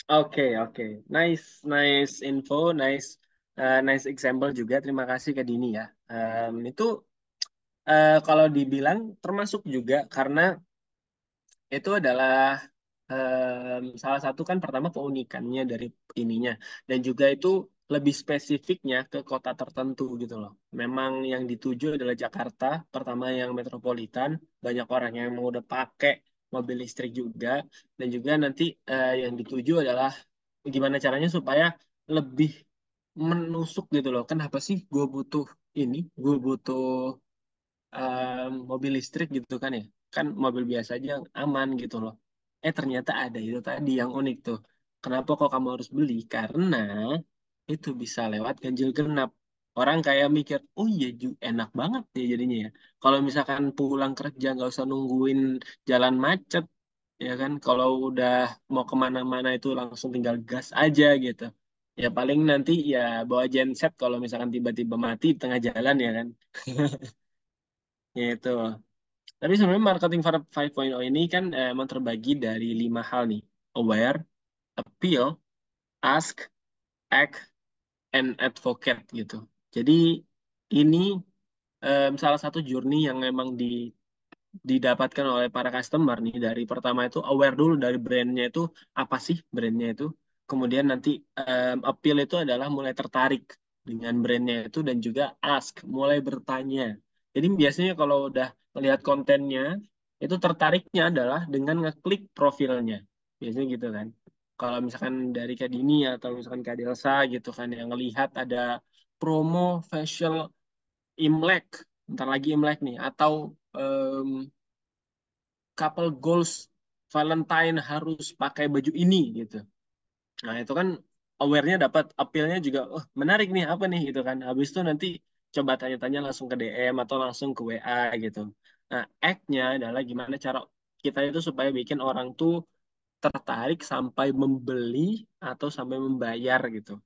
Oke, oke. Nice, nice info, nice example juga. Terima kasih ke Dini ya. Itu kalau dibilang termasuk juga karena itu adalah salah satu kan pertama keunikannya dari ininya dan juga itu lebih spesifiknya ke kota tertentu gitu loh. Memang yang dituju adalah Jakarta, pertama yang metropolitan, banyak orang yang mau udah pakai mobil listrik juga dan juga nanti yang dituju adalah gimana caranya supaya lebih menusuk gitu loh. Kenapa sih gue butuh ini? Gue butuh mobil listrik gitu kan ya, kan mobil biasa aja aman gitu loh. Ternyata ada itu tadi yang unik tuh. Kenapa kok kamu harus beli? Karena itu bisa lewat ganjil genap. Orang kayak mikir, oh iya enak banget ya jadinya ya. Kalau misalkan pulang kerja nggak usah nungguin jalan macet, ya kan. Kalau udah mau kemana-mana itu langsung tinggal gas aja gitu. Ya paling nanti ya bawa genset kalau misalkan tiba-tiba mati di tengah jalan ya kan. Gitu. Tapi sebenarnya marketing 5.0 ini kan emang terbagi dari 5 hal nih. Aware, appeal, ask, act, and advocate gitu. Jadi ini salah satu journey yang memang didapatkan oleh para customer nih. Dari pertama itu aware dulu dari brandnya itu apa sih brandnya itu. Kemudian nanti appeal itu adalah mulai tertarik dengan brandnya itu dan juga ask, mulai bertanya. Jadi biasanya kalau udah melihat kontennya itu tertariknya adalah dengan ngeklik profilnya. Biasanya gitu kan. Kalau misalkan dari Kak Dini atau misalkan Kak Delsa gitu kan yang ngelihat ada promo facial Imlek, ntar lagi Imlek nih, atau couple goals Valentine harus pakai baju ini gitu. Nah, itu kan aware-nya dapat, appeal-nya juga, oh menarik nih, apa nih gitu kan. Habis itu nanti coba tanya-tanya langsung ke DM atau langsung ke WA gitu. Nah, act-nya adalah gimana cara kita itu supaya bikin orang tuh tertarik sampai membeli atau sampai membayar gitu.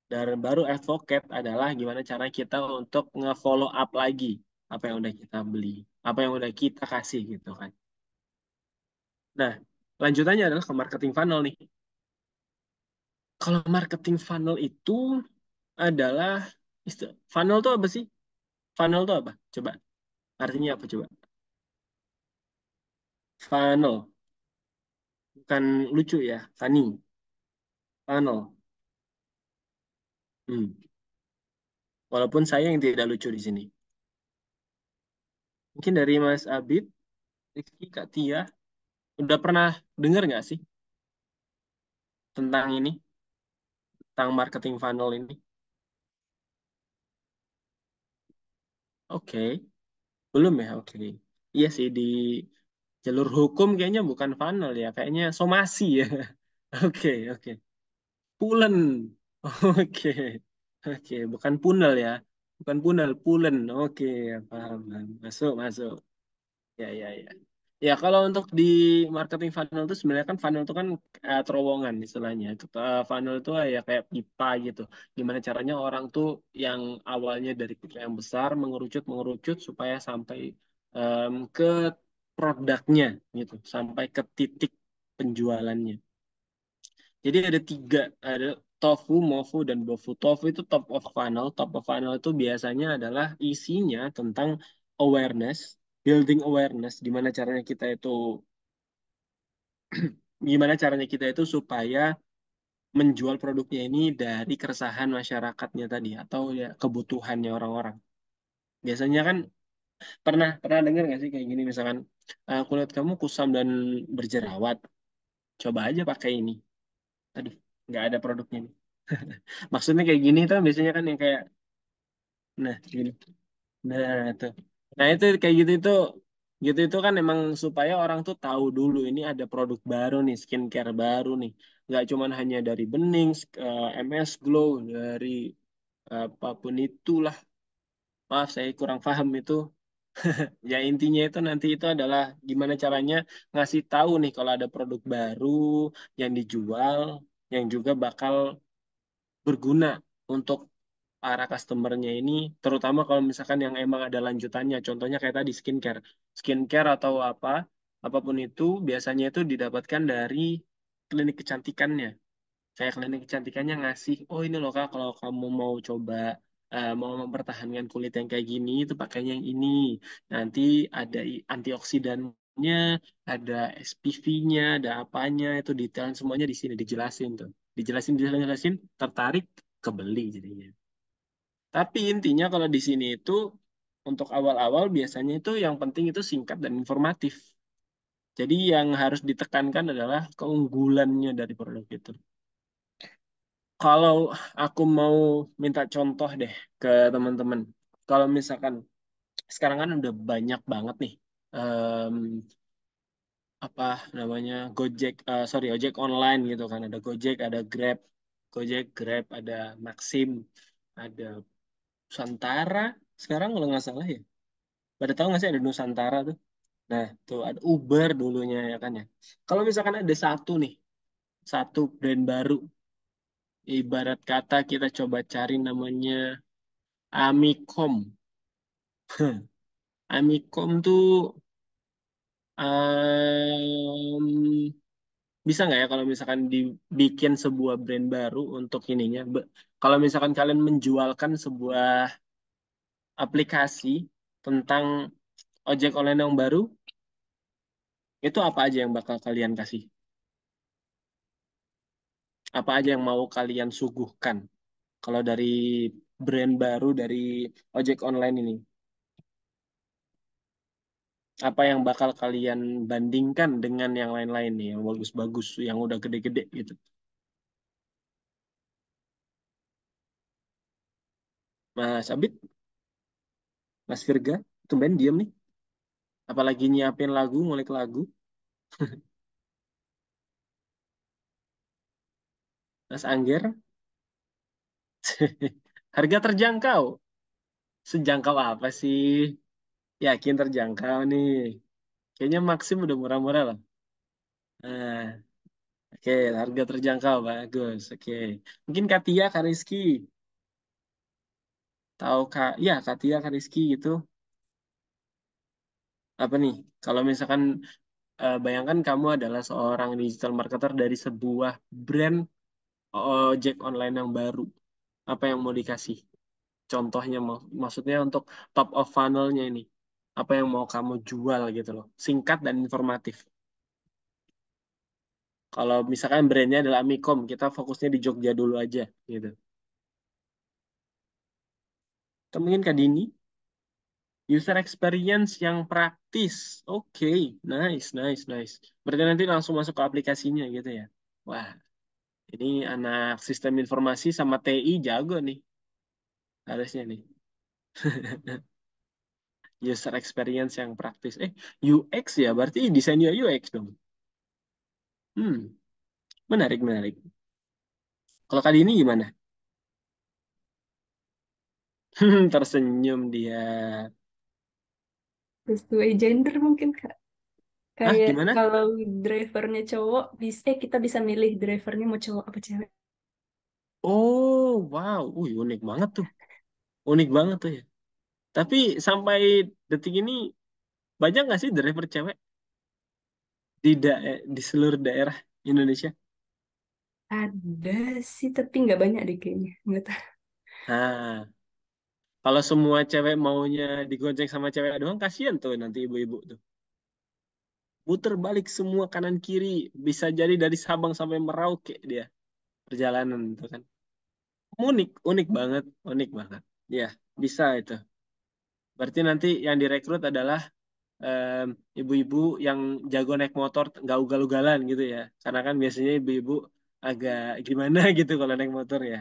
Dan baru advocate adalah gimana cara kita untuk nge-follow up lagi apa yang udah kita beli, apa yang udah kita kasih gitu kan. Nah, lanjutannya adalah ke marketing funnel nih. Kalau marketing funnel itu adalah funnel itu apa sih? Funnel itu apa? Coba artinya apa coba? Funnel bukan lucu ya, funny. Funnel. Hmm. Walaupun saya yang tidak lucu di sini. Mungkin dari Mas Abid, Rizky, Kak Tia, udah pernah dengar nggak sih tentang ini, tentang marketing funnel ini? Oke, belum ya? Oke. Iya sih di jalur hukum kayaknya bukan funnel ya, kayaknya somasi ya. Oke, oke. Pulen. Oke. Oke, bukan punel ya. Bukan punel, pulen. Oke, paham, paham. Masuk, masuk. Ya, ya, ya. Ya, kalau untuk di marketing funnel itu sebenarnya kan funnel itu kan terowongan istilahnya. Itu, funnel itu ya kayak pipa gitu. Gimana caranya orang tuh yang awalnya dari pipa yang besar mengerucut mengerucut supaya sampai ke produknya gitu, sampai ke titik penjualannya. Jadi ada tiga, ada tofu, mofu, dan bofu. Tofu itu top of funnel. Top of funnel itu biasanya adalah isinya tentang awareness, building awareness, gimana caranya kita itu supaya menjual produknya ini dari keresahan masyarakatnya tadi atau ya kebutuhannya orang-orang. Biasanya kan pernah pernah dengar nggak sih kayak gini misalkan kulit kamu kusam dan berjerawat, coba aja pakai ini. Aduh, nggak ada produknya nih. Maksudnya kayak gini tuh biasanya kan yang kayak, nah gini. Nah, tuh. Nah, itu kayak gitu itu kan emang supaya orang tuh tahu dulu ini ada produk baru nih, skincare baru nih. Nggak cuman hanya dari bening, MS Glow, dari apapun itulah. Maaf, saya kurang paham itu. Ya intinya itu nanti itu adalah gimana caranya ngasih tahu nih kalau ada produk baru yang dijual, yang juga bakal berguna untuk para customernya ini, terutama kalau misalkan yang emang ada lanjutannya, contohnya kayak tadi skincare, skincare atau apapun itu biasanya itu didapatkan dari klinik kecantikannya. Kayak klinik kecantikannya ngasih, oh ini loh kak, kalau kamu mau coba mau mempertahankan kulit yang kayak gini, itu pakainya yang ini. Nanti ada antioksidannya, ada SPF-nya, ada apanya, itu detail semuanya di sini dijelasin tuh. Dijelasin, tertarik, kebeli jadinya. Tapi intinya kalau di sini itu untuk awal-awal biasanya itu yang penting itu singkat dan informatif. Jadi yang harus ditekankan adalah keunggulannya dari produk itu. Kalau aku mau minta contoh deh ke teman-teman. Kalau misalkan sekarang kan udah banyak banget nih em, apa namanya ojek online gitu kan. Ada Gojek, ada Grab, ada Maxim, ada Nusantara. Sekarang kalau nggak salah ya. Pada tahu nggak sih ada Nusantara tuh? Nah, tuh ada Uber dulunya ya kan ya. Kalau misalkan ada satu brand baru, ibarat kata kita coba cari namanya Amikom. Amikom tuh em, bisa nggak ya kalau misalkan dibikin sebuah brand baru untuk ininya? Kalau misalkan kalian menjualkan sebuah aplikasi tentang ojek online yang baru, itu apa aja yang bakal kalian kasih? Apa aja yang mau kalian suguhkan? Kalau dari brand baru dari ojek online ini, apa yang bakal kalian bandingkan dengan yang lain-lain nih, yang bagus-bagus, yang udah gede-gede gitu? Mas Abid, Mas Virga, tumben diem nih. Apalagi nyiapin lagu, ngulik lagu. Mas Angger, harga terjangkau. Sejangkau apa sih? Yakin terjangkau nih. Kayaknya Maxim udah murah-murah lah. Nah, oke, harga terjangkau, bagus. Oke, mungkin Katia, Kariski. Tahu Kak, ya Katia, Kariski gitu. Apa nih? Kalau misalkan bayangkan kamu adalah seorang digital marketer dari sebuah brand ojek online yang baru. Apa yang mau dikasih? Contohnya maksudnya untuk top of funnel-nya ini. Apa yang mau kamu jual gitu loh. Singkat dan informatif. Kalau misalkan brandnya adalah Amikom, kita fokusnya di Jogja dulu aja gitu. Atau mungkin Kak Dini, user experience yang praktis. Oke, nice, nice, nice. Berarti nanti langsung masuk ke aplikasinya gitu ya. Wah, ini anak sistem informasi sama TI jago nih, harusnya nih. User experience yang praktis. UX ya, berarti desain UI UX dong. Hmm, menarik, menarik. Kalau kali ini gimana? Tersenyum dia. Sesuai gender mungkin Kak. Hah, Kayak gimana? kalau drivernya cowok, kita bisa milih drivernya mau cowok apa cewek. Oh, wow. Unik banget tuh. Unik banget tuh ya. Tapi sampai detik ini, banyak nggak sih driver cewek di seluruh daerah Indonesia? Ada sih, tapi nggak banyak deh kayaknya. Nggak tahu. Nah, kalau semua cewek maunya digonceng sama cewek doang, kasihan tuh nanti ibu-ibu tuh. Muter balik semua kanan kiri, bisa jadi dari Sabang sampai Merauke dia. perjalanan itu kan. Unik, unik banget, unik banget. Ya, bisa itu. Berarti nanti yang direkrut adalah em, ibu-ibu yang jago naik motor, nggak ugal-ugalan gitu ya. Karena kan biasanya ibu-ibu agak gimana gitu kalau naik motor ya.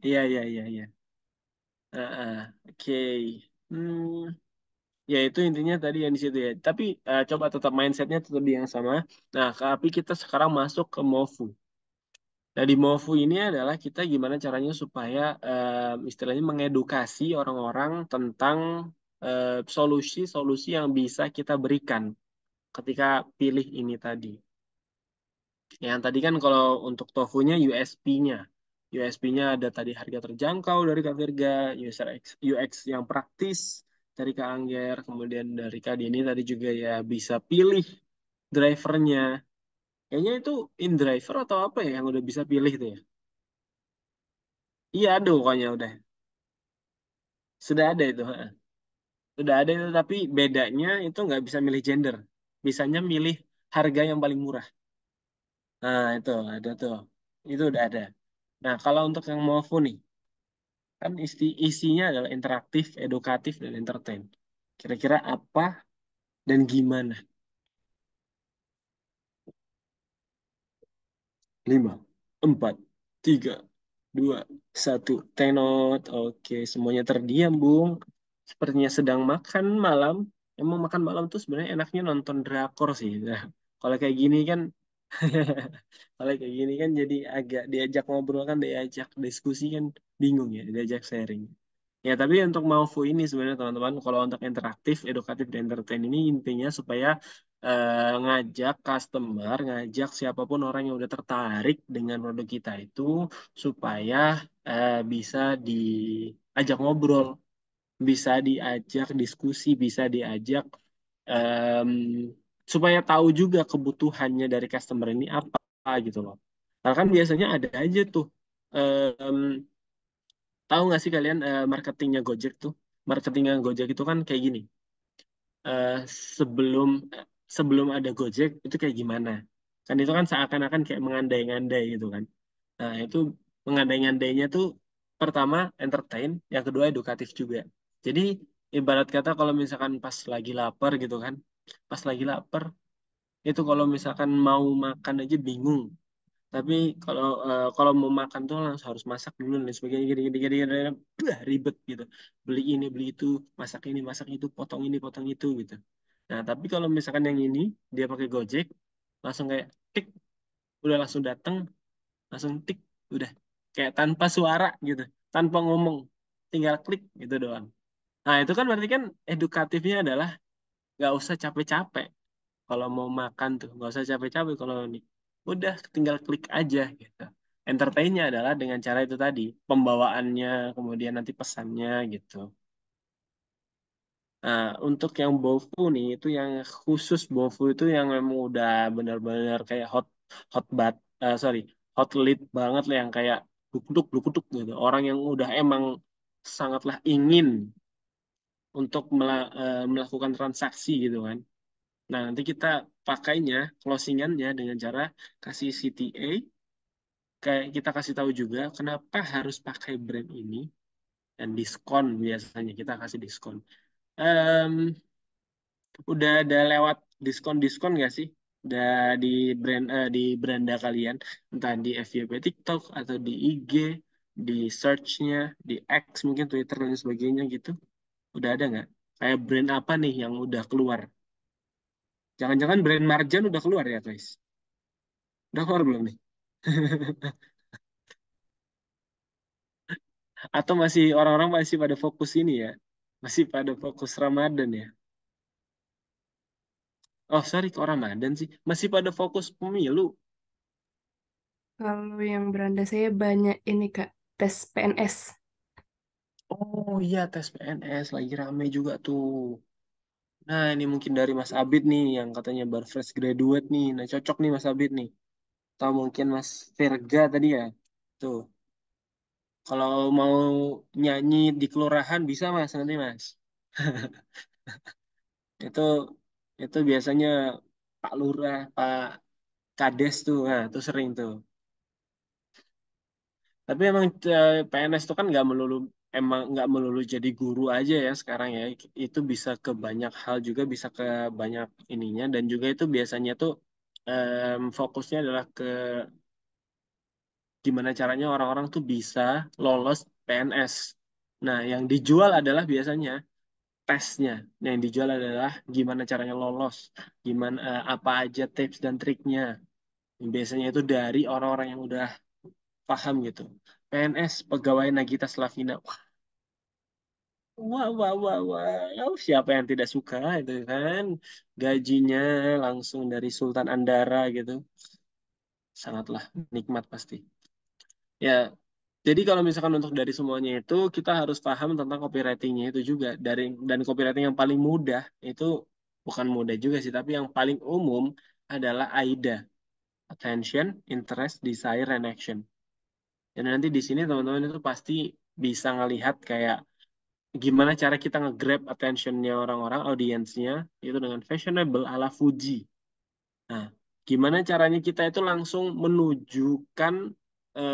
Iya, iya, iya, iya. Oke. Hmm, ya itu intinya tadi yang di situ ya. Tapi coba tetap mindsetnya tetap yang sama. Nah, tapi kita sekarang masuk ke MOFU. Nah, di MOFU ini adalah kita gimana caranya supaya istilahnya mengedukasi orang-orang tentang solusi-solusi yang bisa kita berikan ketika pilih ini tadi. Yang tadi kan kalau untuk tofunya USP-nya. USP-nya ada tadi harga terjangkau dari Kak Virga, UX yang praktis dari Kak Angger, kemudian dari Kak Dini tadi juga ya bisa pilih drivernya. Kayaknya itu InDriver atau apa ya yang udah bisa pilih tuh ya? Iya ada pokoknya udah. Sudah ada itu. Ha. Sudah ada itu tapi bedanya itu nggak bisa milih gender. Bisanya milih harga yang paling murah. Nah itu ada tuh. Itu udah ada. Nah kalau untuk yang MOFU nih, kan isinya adalah interaktif, edukatif, dan entertain. Kira-kira apa dan gimana? 5, 4, 3, 2, 1. Tenot. Oke, semuanya terdiam, Bung. Sepertinya sedang makan malam. Emang makan malam tuh sebenarnya enaknya nonton drakor sih. Nah, kalau kayak gini kan, kalau kayak gini kan jadi agak diajak ngobrol kan, diajak diskusi kan bingung ya, diajak sharing. Ya, tapi untuk Maufu ini sebenarnya teman-teman, kalau untuk interaktif, edukatif, dan entertain ini intinya supaya ngajak customer, ngajak siapapun orang yang udah tertarik dengan produk kita itu supaya bisa diajak ngobrol, bisa diajak diskusi, bisa diajak em, supaya tahu juga kebutuhannya dari customer ini apa gitu loh. Karena kan biasanya ada aja tuh em, tahu nggak sih kalian marketingnya Gojek tuh? Marketingnya Gojek itu kan kayak gini. eh, sebelum sebelum ada Gojek itu kayak gimana? Kan itu kan seakan-akan kayak mengandai-ngandai gitu kan. Nah, itu mengandai-ngandainya tuh pertama entertain, yang kedua edukatif juga. Jadi ibarat kata kalau misalkan pas lagi lapar gitu kan. Pas lagi lapar itu kalau misalkan mau makan aja bingung. Tapi kalau mau makan tuh langsung harus masak dulu dan sebagainya gini, bah, ribet gitu. Beli ini, beli itu, masak ini, masak itu, potong ini, potong itu gitu. Nah, tapi kalau misalkan yang ini dia pakai Gojek, langsung kayak tik, udah langsung datang, langsung tik, udah kayak tanpa suara gitu, tanpa ngomong, tinggal klik gitu doang. Nah, itu kan berarti kan edukatifnya adalah nggak usah capek-capek kalau mau makan tuh nggak usah capek-capek kalau ini udah tinggal klik aja gitu. Entertainnya adalah dengan cara itu tadi pembawaannya kemudian nanti pesannya gitu. Nah, untuk yang Bofu nih itu yang khusus Bofu itu yang memang udah benar-benar kayak hot bat sorry hot lead banget lah yang kayak dukduk gitu orang yang udah emang sangatlah ingin untuk melakukan transaksi gitu kan. Nah, nanti kita pakainya, closingannya dengan cara kasih CTA, kayak kita kasih tahu juga kenapa harus pakai brand ini, dan diskon biasanya kita kasih diskon. Em, udah ada lewat diskon-diskon nggak sih? Udah di di beranda kalian, entah di FYP TikTok atau di IG, di search-nya, di X mungkin Twitter dan sebagainya gitu. Udah ada nggak? Kayak brand apa nih yang udah keluar? Jangan-jangan brand Marjan udah keluar ya, guys? Udah keluar belum nih? Atau masih orang-orang masih pada fokus ini ya? Masih pada fokus Ramadan ya? Oh, sorry, kok Ramadan sih? Masih pada fokus pemilu. Kalau yang beranda saya banyak ini Kak, tes PNS. Oh iya, tes PNS lagi rame juga tuh. Nah, ini mungkin dari Mas Abid nih, yang katanya baru fresh graduate nih. Nah, cocok nih Mas Abid nih. Atau mungkin Mas Verga tadi ya. Tuh, kalau mau nyanyi di kelurahan bisa Mas nanti Mas. Itu itu biasanya Pak Lurah, Pak Kades tuh, nah itu sering tuh. Tapi emang PNS itu kan nggak melulu jadi guru aja ya sekarang ya. Itu bisa ke banyak hal juga, bisa ke banyak ininya dan juga itu biasanya tuh fokusnya adalah ke gimana caranya orang-orang tuh bisa lolos PNS. Nah, yang dijual adalah biasanya tesnya. Nah, yang dijual adalah gimana caranya lolos, gimana apa aja tips dan triknya. Biasanya itu dari orang-orang yang udah paham gitu. PNS, pegawai Nagita Slavina. Wah, wah, wah, wah. Siapa yang tidak suka itu kan? Gajinya langsung dari Sultan Andara gitu. Sangatlah nikmat pasti. Ya, jadi kalau misalkan untuk dari semuanya itu kita harus paham tentang copywritingnya itu juga. Dan copywriting yang paling mudah itu bukan mudah juga sih, tapi yang paling umum adalah AIDA. Attention, Interest, Desire, and Action. Dan nanti di sini teman-teman itu pasti bisa ngelihat kayak gimana cara kita nge-grab attentionnya orang-orang, audiensnya, itu dengan fashionable ala Fuji. Nah, gimana caranya kita itu langsung menunjukkan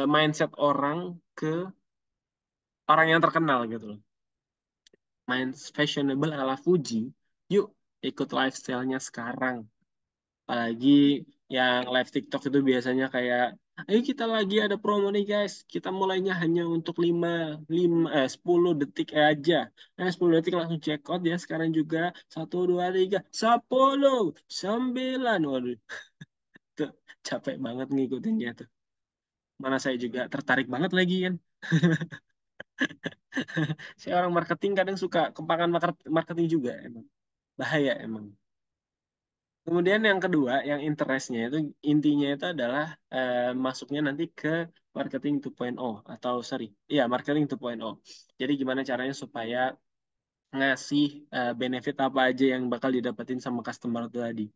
mindset orang ke orang yang terkenal gitu loh. Main fashionable ala Fuji, yuk ikut lifestyle-nya sekarang. Apalagi yang live TikTok itu biasanya kayak, ayo kita lagi ada promo nih guys. Kita mulainya hanya untuk 10 detik aja. 10 detik langsung check out ya. Sekarang juga 1, 2, 3, 10, 9. Waduh, tuh capek banget ngikutinnya tuh. Mana saya juga tertarik banget lagi kan. Saya orang marketing kadang suka kempangan marketing juga emang. Bahaya emang. Kemudian yang kedua, yang interestnya itu intinya itu adalah masuknya nanti ke marketing 2.0 atau sorry, iya marketing 2.0. Jadi gimana caranya supaya ngasih benefit apa aja yang bakal didapetin sama customer itu tadi.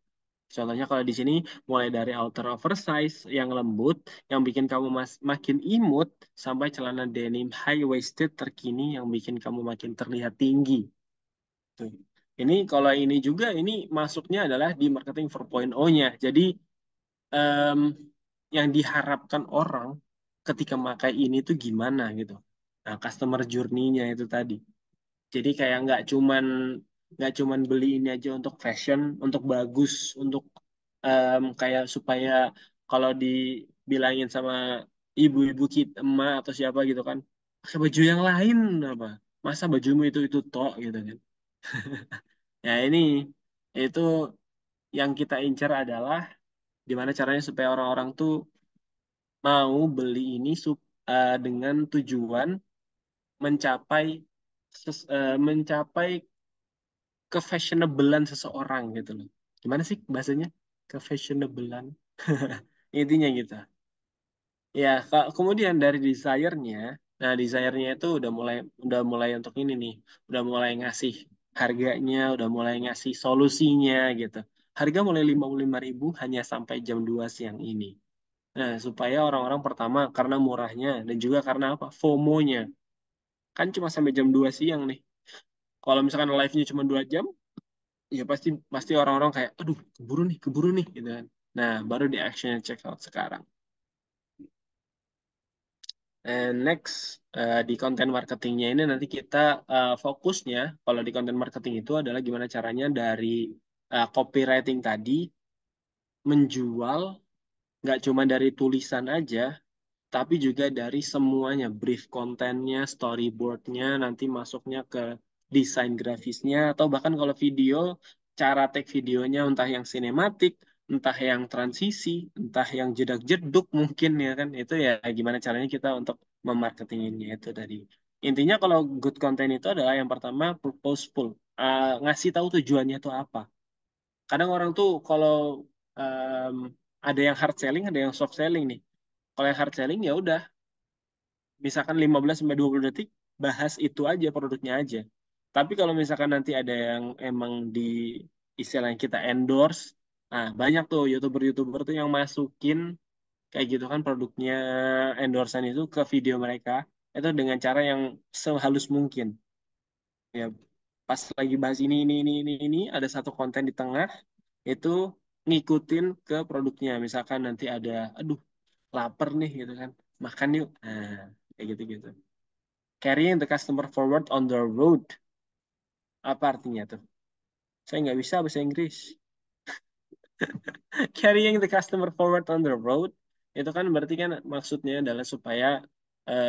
Contohnya kalau di sini mulai dari outer oversize yang lembut, yang bikin kamu makin imut, sampai celana denim high waisted terkini yang bikin kamu makin terlihat tinggi. Tuh. Ini kalau ini juga ini masuknya adalah di marketing 4.0-nya. Jadi em, yang diharapkan orang ketika pakai ini tuh gimana gitu. Nah, customer journey-nya itu tadi. Jadi kayak nggak cuman beli ini aja untuk fashion, untuk bagus, untuk kayak supaya kalau dibilangin sama ibu-ibu kita, emak atau siapa gitu kan, pakai baju yang lain apa? Masa bajumu itu tok gitu kan. Ya ini itu yang kita incar adalah gimana caranya supaya orang-orang tuh mau beli ini dengan tujuan mencapai mencapai kefashionablean seseorang gitu loh. Gimana sih bahasanya? Kefashionablean. Intinya gitu. Ya, kemudian dari desire-nya, nah desire-nya itu udah mulai untuk ini nih, udah mulai ngasih harganya, udah mulai ngasih solusinya gitu. Harga mulai 55.000 hanya sampai jam 2 siang ini. Nah, supaya orang-orang pertama karena murahnya dan juga karena apa? FOMO-nya. Kan cuma sampai jam 2 siang nih. Kalau misalkan live-nya cuma 2 jam, ya pasti pasti orang-orang kayak, aduh, keburu nih, gitu kan. Nah, baru di action check out sekarang. And next, di konten marketingnya ini nanti kita fokusnya, kalau di konten marketing itu adalah gimana caranya dari copywriting tadi menjual, nggak cuma dari tulisan aja, tapi juga dari semuanya, brief kontennya, storyboardnya, nanti masuknya ke desain grafisnya, atau bahkan kalau video, cara take videonya entah yang sinematik, entah yang transisi, entah yang jedak-jeduk mungkin ya kan, itu ya gimana caranya kita untuk memarketinginnya itu tadi. Intinya kalau good content itu adalah yang pertama purposeful, ngasih tahu tujuannya itu apa. Kadang orang tuh kalau em, ada yang hard selling, ada yang soft selling nih. Kalau yang hard selling ya udah misalkan 15 sampai 20 detik bahas itu aja produknya aja. Tapi kalau misalkan nanti ada yang emang di istilahnya kita endorse, nah banyak tuh YouTuber-YouTuber tuh yang masukin kayak gitu kan produknya endorsean itu ke video mereka itu dengan cara yang sehalus mungkin. Ya pas lagi bahas ini ada satu konten di tengah itu ngikutin ke produknya. Misalkan nanti ada aduh lapar nih gitu kan. makan yuk. Nah, kayak gitu-gitu. Carrying the customer forward on the road. Apa artinya tuh? Saya nggak bisa bahasa Inggris. Carrying the customer forward on the road itu kan berarti kan maksudnya adalah supaya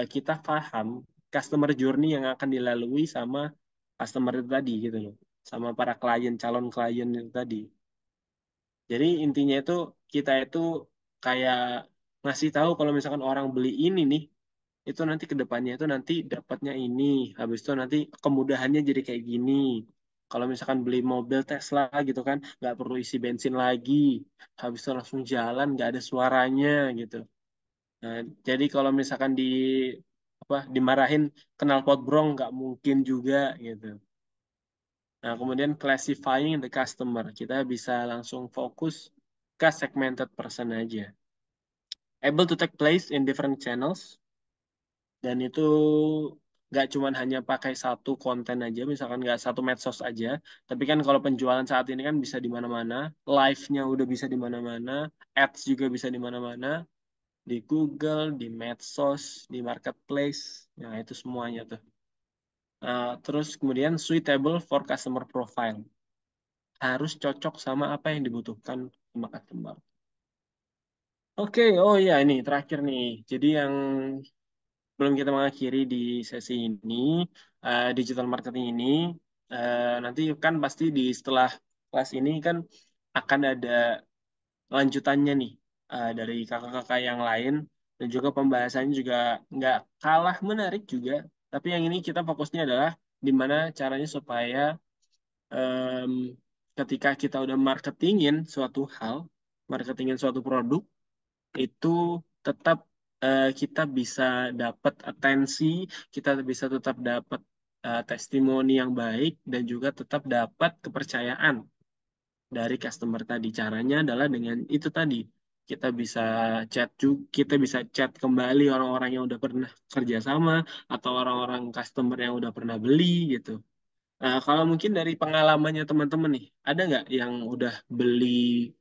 kita paham customer journey yang akan dilalui sama customer itu tadi gitu loh, sama para klien, calon klien itu tadi. Jadi intinya itu kita itu kayak ngasih tahu kalau misalkan orang beli ini nih, itu nanti ke depannya itu nanti dapatnya ini, habis itu nanti kemudahannya jadi kayak gini. Kalau misalkan beli mobil Tesla gitu kan, nggak perlu isi bensin lagi, habis itu langsung jalan, nggak ada suaranya gitu. Nah, jadi kalau misalkan apa dimarahin knalpot brong nggak mungkin juga gitu. Nah, kemudian classifying the customer, kita bisa langsung fokus ke segmented person aja. Able to take place in different channels, dan itu nggak cuman hanya pakai satu konten aja, misalkan nggak satu medsos aja, tapi kan kalau penjualan saat ini kan bisa di mana-mana, live-nya udah bisa di mana-mana, ads juga bisa di mana-mana, di Google, di medsos, di marketplace, nah itu semuanya tuh. Nah, terus kemudian suitable for customer profile, harus cocok sama apa yang dibutuhkan sama customer. Oke, oh iya ini terakhir nih. Jadi yang belum kita mengakhiri di sesi ini, digital marketing ini, nanti kan pasti di setelah kelas ini kan akan ada lanjutannya nih dari kakak-kakak yang lain, dan juga pembahasannya juga nggak kalah menarik juga. Tapi yang ini kita fokusnya adalah gimana caranya supaya em, ketika kita udah marketingin suatu hal, marketingin suatu produk, itu tetap kita bisa dapat atensi, kita bisa tetap dapat testimoni yang baik, dan juga tetap dapat kepercayaan dari customer tadi. Caranya adalah dengan itu tadi. Kita bisa kita bisa chat kembali orang-orang yang udah pernah kerja sama, atau orang-orang customer yang udah pernah beli gitu. Nah, kalau mungkin dari pengalamannya teman-teman nih, ada nggak yang udah beli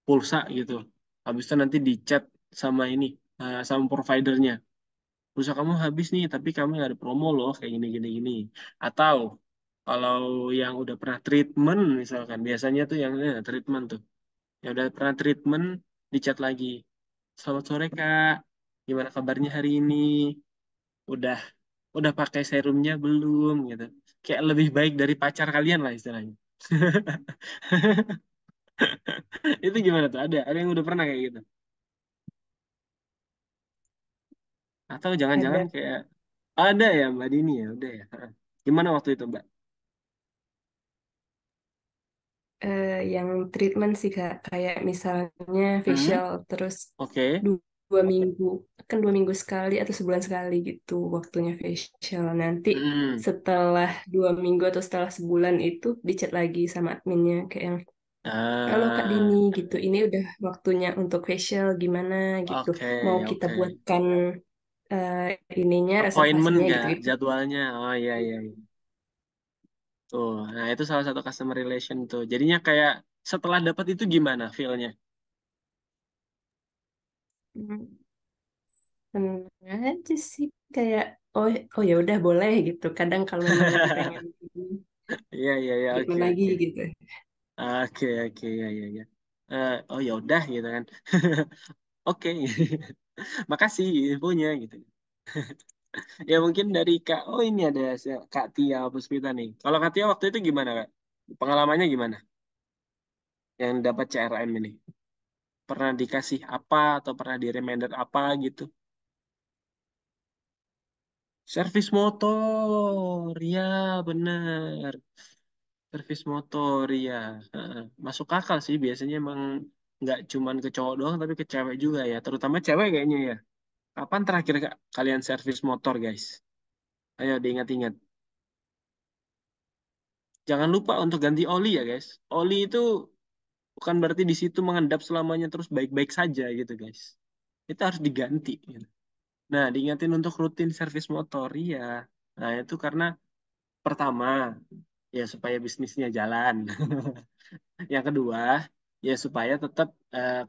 pulsa gitu? Habis itu nanti di chat sama ini, sama providernya. Pulsa kamu habis nih, tapi kami nggak ada promo loh, kayak gini, gini, gini. Atau kalau yang udah pernah treatment, misalkan, biasanya tuh yang treatment tuh. Yang udah pernah treatment, di chat lagi. Selamat sore, Kak. Gimana kabarnya hari ini? Udah udah pakai serumnya belum gitu. Kayak lebih baik dari pacar kalian lah istilahnya. Itu gimana tuh? Ada yang udah pernah kayak gitu? Atau jangan-jangan Ada kayak ada ya Mbak Dini ya, udah ya. Heeh. Gimana waktu itu Mbak? yang treatment sih Kak, kayak misalnya Hmm, facial terus oke. 2 minggu, kan 2 minggu sekali atau sebulan sekali gitu waktunya facial. Nanti Hmm. setelah 2 minggu atau setelah sebulan itu dicat lagi sama adminnya kayak yang halo Kak Dini Ah, gitu, ini udah waktunya untuk facial gimana gitu. oke, Mau kita oke. buatkan eh, ininya Appointment reservasinya nggak gitu-gitu. jadwalnya? Oh iya iya, iya. Tuh, nah itu salah satu customer relation tuh. Jadinya kayak setelah dapat itu gimana feel-nya? Hmm, Seneng aja sih kayak oh oh ya udah boleh gitu. Kadang kalau memang lagi pengen Iya iya iya, oke treatment lagi oke. gitu. Oke oke, ya ya ya. Oh ya udah gitu kan. Oke. Makasih infonya gitu. Ya mungkin dari Kak, oh ini ada Kak Tia Puspita nih. Kalau Kak Tia waktu itu gimana Kak? Pengalamannya gimana? Yang dapat CRM ini? Pernah dikasih apa atau pernah di reminder apa gitu? Servis motor, ya benar. Servis motor, ya. Heeh. Masuk akal sih, biasanya emang nggak cuman ke cowok doang, tapi ke cewek juga ya. Terutama cewek kayaknya ya. Kapan terakhir kalian servis motor, guys? Ayo diingat-ingat. Jangan lupa untuk ganti oli ya, guys. Oli itu bukan berarti di situ mengendap selamanya terus baik-baik saja gitu, guys. Itu harus diganti. Gitu. Nah, diingatin untuk rutin servis motor, iya. Nah, itu karena pertama, ya supaya bisnisnya jalan. Yang kedua, ya supaya tetap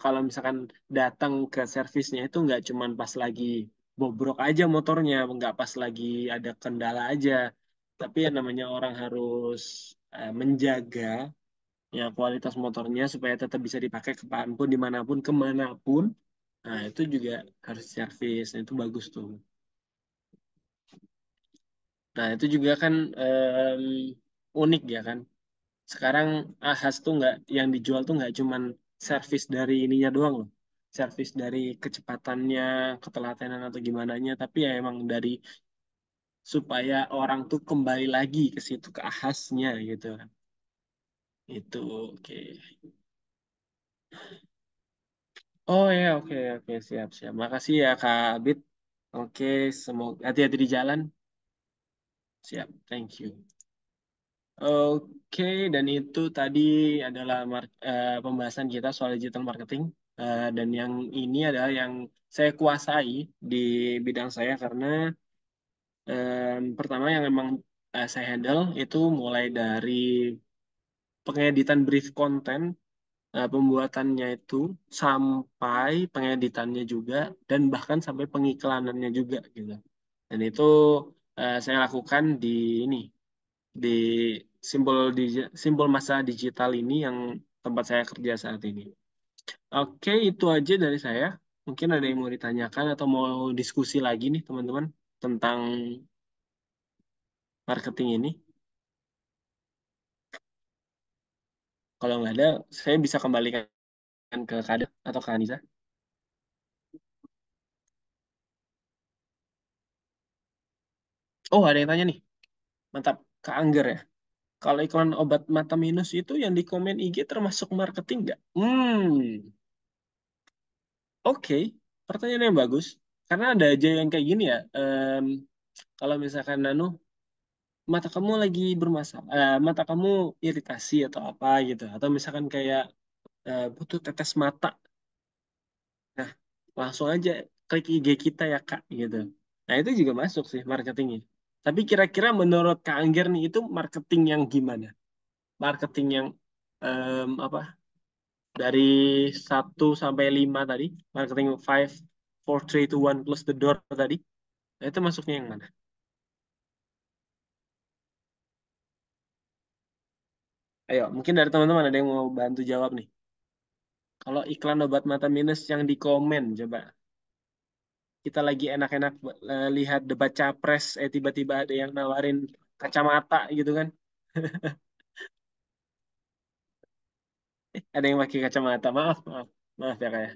kalau misalkan datang ke servisnya itu nggak cuman pas lagi bobrok aja motornya, nggak pas lagi ada kendala aja, tapi yang namanya orang harus menjaga ya kualitas motornya supaya tetap bisa dipakai kapanpun, dimanapun, kemanapun. Nah itu juga harus servis, nah, itu bagus tuh. Nah itu juga kan unik ya kan. Sekarang Ahas tuh nggak yang dijual tuh nggak cuman servis dari ininya doang loh, servis dari kecepatannya, ketelatenan atau gimana nya, tapi ya emang dari supaya orang tuh kembali lagi ke situ ke Ahasnya gitu. Itu oke. Oh ya oke oke siap siap. Makasih ya Kak Abid. Oke, semoga hati-hati di jalan. Siap, thank you. Oke, dan itu tadi adalah pembahasan kita soal digital marketing. Dan yang ini adalah yang saya kuasai di bidang saya karena pertama yang memang saya handle itu mulai dari pengeditan brief konten, pembuatannya itu sampai pengeditannya juga, dan bahkan sampai pengiklanannya juga gitu. Dan itu saya lakukan di ini di simbol masa digital ini yang tempat saya kerja saat ini. Oke, itu aja dari saya. Mungkin ada yang mau ditanyakan atau mau diskusi lagi nih teman-teman tentang marketing ini. Kalau nggak ada, saya bisa kembalikan ke Kada atau ke Anissa. Oh, ada yang tanya nih. Mantap. Ke Angger ya. Kalau iklan obat mata minus itu yang di komen IG termasuk marketing nggak? Oke. Pertanyaan yang bagus. Karena ada aja yang kayak gini ya. Kalau misalkan Nanu, mata kamu lagi bermasalah, mata kamu iritasi atau apa gitu, atau misalkan kayak butuh tetes mata, nah langsung aja klik IG kita ya Kak gitu. Nah itu juga masuk sih marketingnya. Tapi kira-kira menurut Kak Angger nih itu marketing yang gimana? Marketing yang apa? Dari 1 sampai 5 tadi, marketing 5, 4, 3, 2, 1 close the door tadi. Nah, itu masuknya yang mana? Ayo, mungkin dari teman-teman ada yang mau bantu jawab nih. Kalau iklan obat mata minus yang di komen, coba. Kita lagi enak-enak lihat debat capres, tiba-tiba ada yang nawarin kacamata gitu kan. Ada yang pakai kacamata. Maaf, maaf. Maaf ya kayak.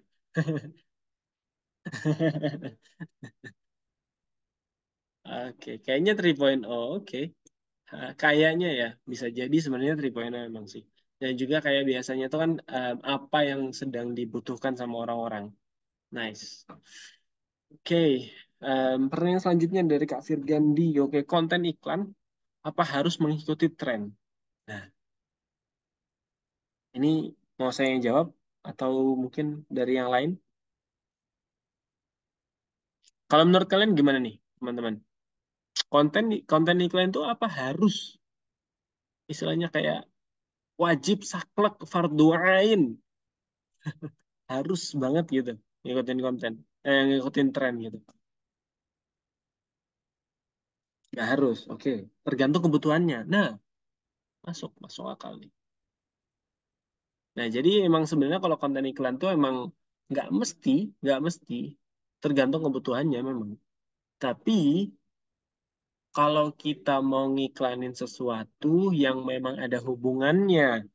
Oke, kayaknya 3.0. Oke. Kayaknya ya, bisa jadi sebenarnya 3.0 emang sih. Dan juga kayak biasanya itu kan apa yang sedang dibutuhkan sama orang-orang. Nice. Oke, pertanyaan selanjutnya dari Kak Firgandi. Oke, konten iklan apa harus mengikuti tren? Nah, ini mau saya yang jawab atau mungkin dari yang lain? Kalau menurut kalian gimana nih, teman-teman? Konten konten iklan itu apa harus istilahnya kayak wajib saklek fardu ain, harus banget gitu ngikutin konten, ngikutin tren gitu. Nggak harus, oke. Tergantung kebutuhannya. Nah, masuk masuk akal nih. Nah, jadi emang sebenarnya kalau konten iklan tuh emang nggak mesti, nggak mesti tergantung kebutuhannya memang. Tapi kalau kita mau ngiklanin sesuatu yang memang ada hubungannya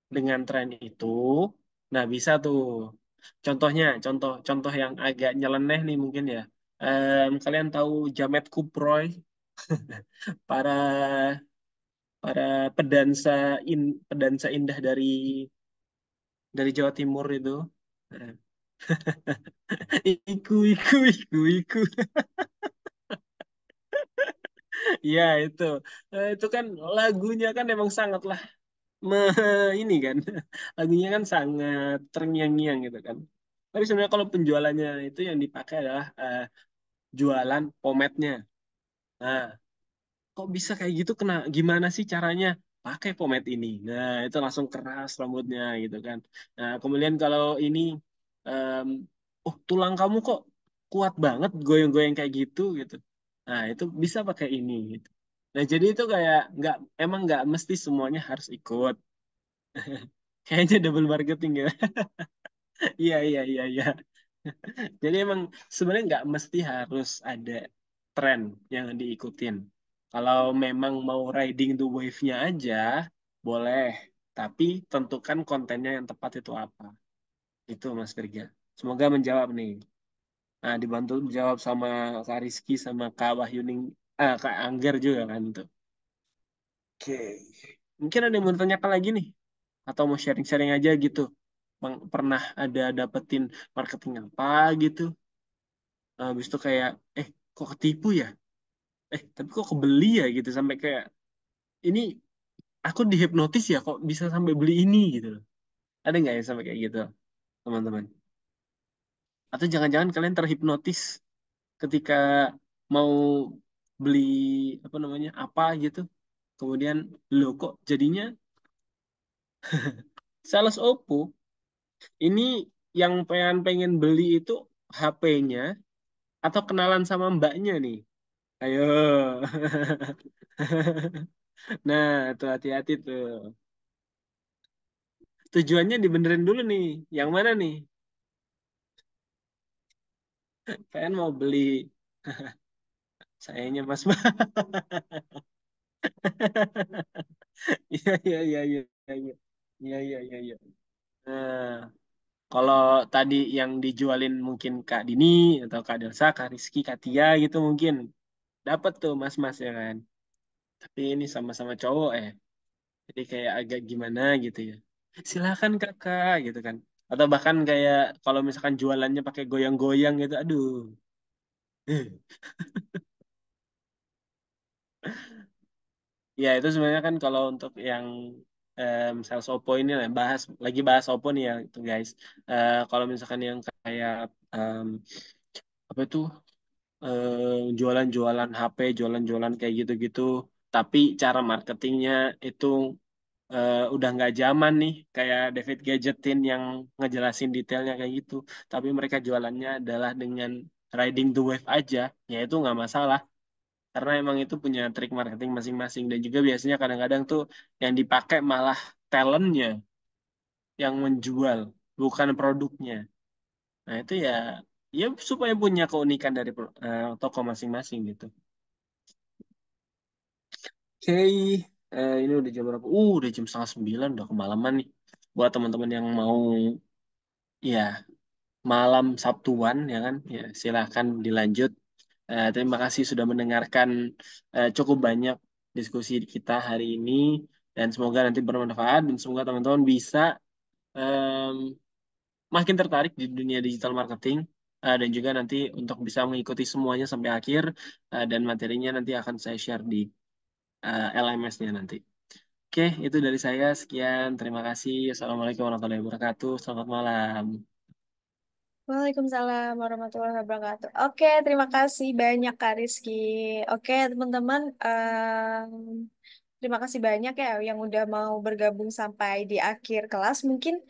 dengan tren itu, nah bisa tuh. Contohnya, contoh yang agak nyeleneh nih mungkin ya. Kalian tahu Jamet Kuproy, para para pedansa indah dari Jawa Timur itu. Nah, iku. Ya itu. Itu kan lagunya kan emang sangatlah me, ini kan. Lagunya kan sangat terngiang-ngiang gitu kan. Tapi sebenarnya kalau penjualannya itu yang dipakai adalah jualan pomade-nya. Nah, kok bisa kayak gitu? Gimana sih caranya? pakai pomade ini. Nah, itu langsung keras rambutnya gitu kan. Nah, kemudian kalau ini, em, oh tulang kamu kok kuat banget goyang-goyang kayak gitu gitu. Nah, itu bisa pakai ini gitu. Nah, jadi itu kayak emang nggak mesti semuanya harus ikut. Kayaknya double marketing ya. Iya, iya, iya, iya. Jadi emang sebenarnya nggak mesti harus ada tren yang diikutin. Kalau memang mau riding the wave-nya aja, boleh. Tapi tentukan kontennya yang tepat itu apa. Itu Mas Virga. Semoga menjawab nih. Nah, dibantu menjawab sama Kak Rizky sama Kak Wahyuning, Kak Angger juga kan itu. Oke. Mungkin ada yang mau tanyakan lagi nih. Atau mau sharing-sharing aja gitu. Pernah ada dapetin marketing apa gitu. Habis itu kayak, kok ketipu ya? Tapi kok kebeli ya gitu. Sampai kayak, ini aku dihipnotis ya kok bisa sampai beli ini gitu loh. Ada nggak ya sampai kayak gitu, teman-teman? Atau jangan-jangan kalian terhipnotis ketika mau beli apa namanya apa gitu. Kemudian, lo kok jadinya sales Oppo ini yang pengen pengen beli itu HP-nya atau kenalan sama mbaknya nih? Ayo. Nah, tuh hati-hati tuh. Tujuannya dibenerin dulu nih. Yang mana nih? Pengen mau beli sayanya Mas. Iya, iya, iya, iya, iya. Iya, iya, iya, iya. Nah, kalau tadi yang dijualin mungkin Kak Dini atau Kak Delsa, Kak Rizky, Kak Tia gitu mungkin dapat tuh Mas-mas ya kan. Tapi ini sama-sama cowok ya. Jadi kayak agak gimana gitu ya. Silakan kakak gitu kan. Atau bahkan kayak kalau misalkan jualannya pakai goyang-goyang gitu, aduh. Ya itu sebenarnya kan kalau untuk yang sales Oppo ini lah, lagi bahas Oppo nih ya itu guys. Kalau misalkan yang kayak em, apa itu jualan-jualan HP, jualan-jualan kayak gitu-gitu, tapi cara marketingnya itu udah nggak zaman nih kayak David Gadgetin yang ngejelasin detailnya kayak gitu. Tapi mereka jualannya adalah dengan riding the wave aja, ya itu nggak masalah karena emang itu punya trik marketing masing-masing dan juga biasanya kadang-kadang tuh yang dipakai malah talentnya yang menjual bukan produknya. Nah itu ya ya supaya punya keunikan dari toko masing-masing gitu. Oke, ini udah jam berapa? Udah jam setengah 9, udah kemalaman nih. Buat teman-teman yang mau ya malam Sabtuan ya kan, ya silahkan dilanjut. Terima kasih sudah mendengarkan cukup banyak diskusi kita hari ini dan semoga nanti bermanfaat dan semoga teman-teman bisa em, makin tertarik di dunia digital marketing dan juga nanti untuk bisa mengikuti semuanya sampai akhir dan materinya nanti akan saya share di LMS-nya nanti. Oke, itu dari saya. Sekian, terima kasih. Assalamualaikum warahmatullahi wabarakatuh. Selamat malam. Waalaikumsalam warahmatullahi wabarakatuh. Oke, terima kasih banyak Kak Rizky. Oke, teman-teman, terima kasih banyak ya yang udah mau bergabung sampai di akhir kelas. Mungkin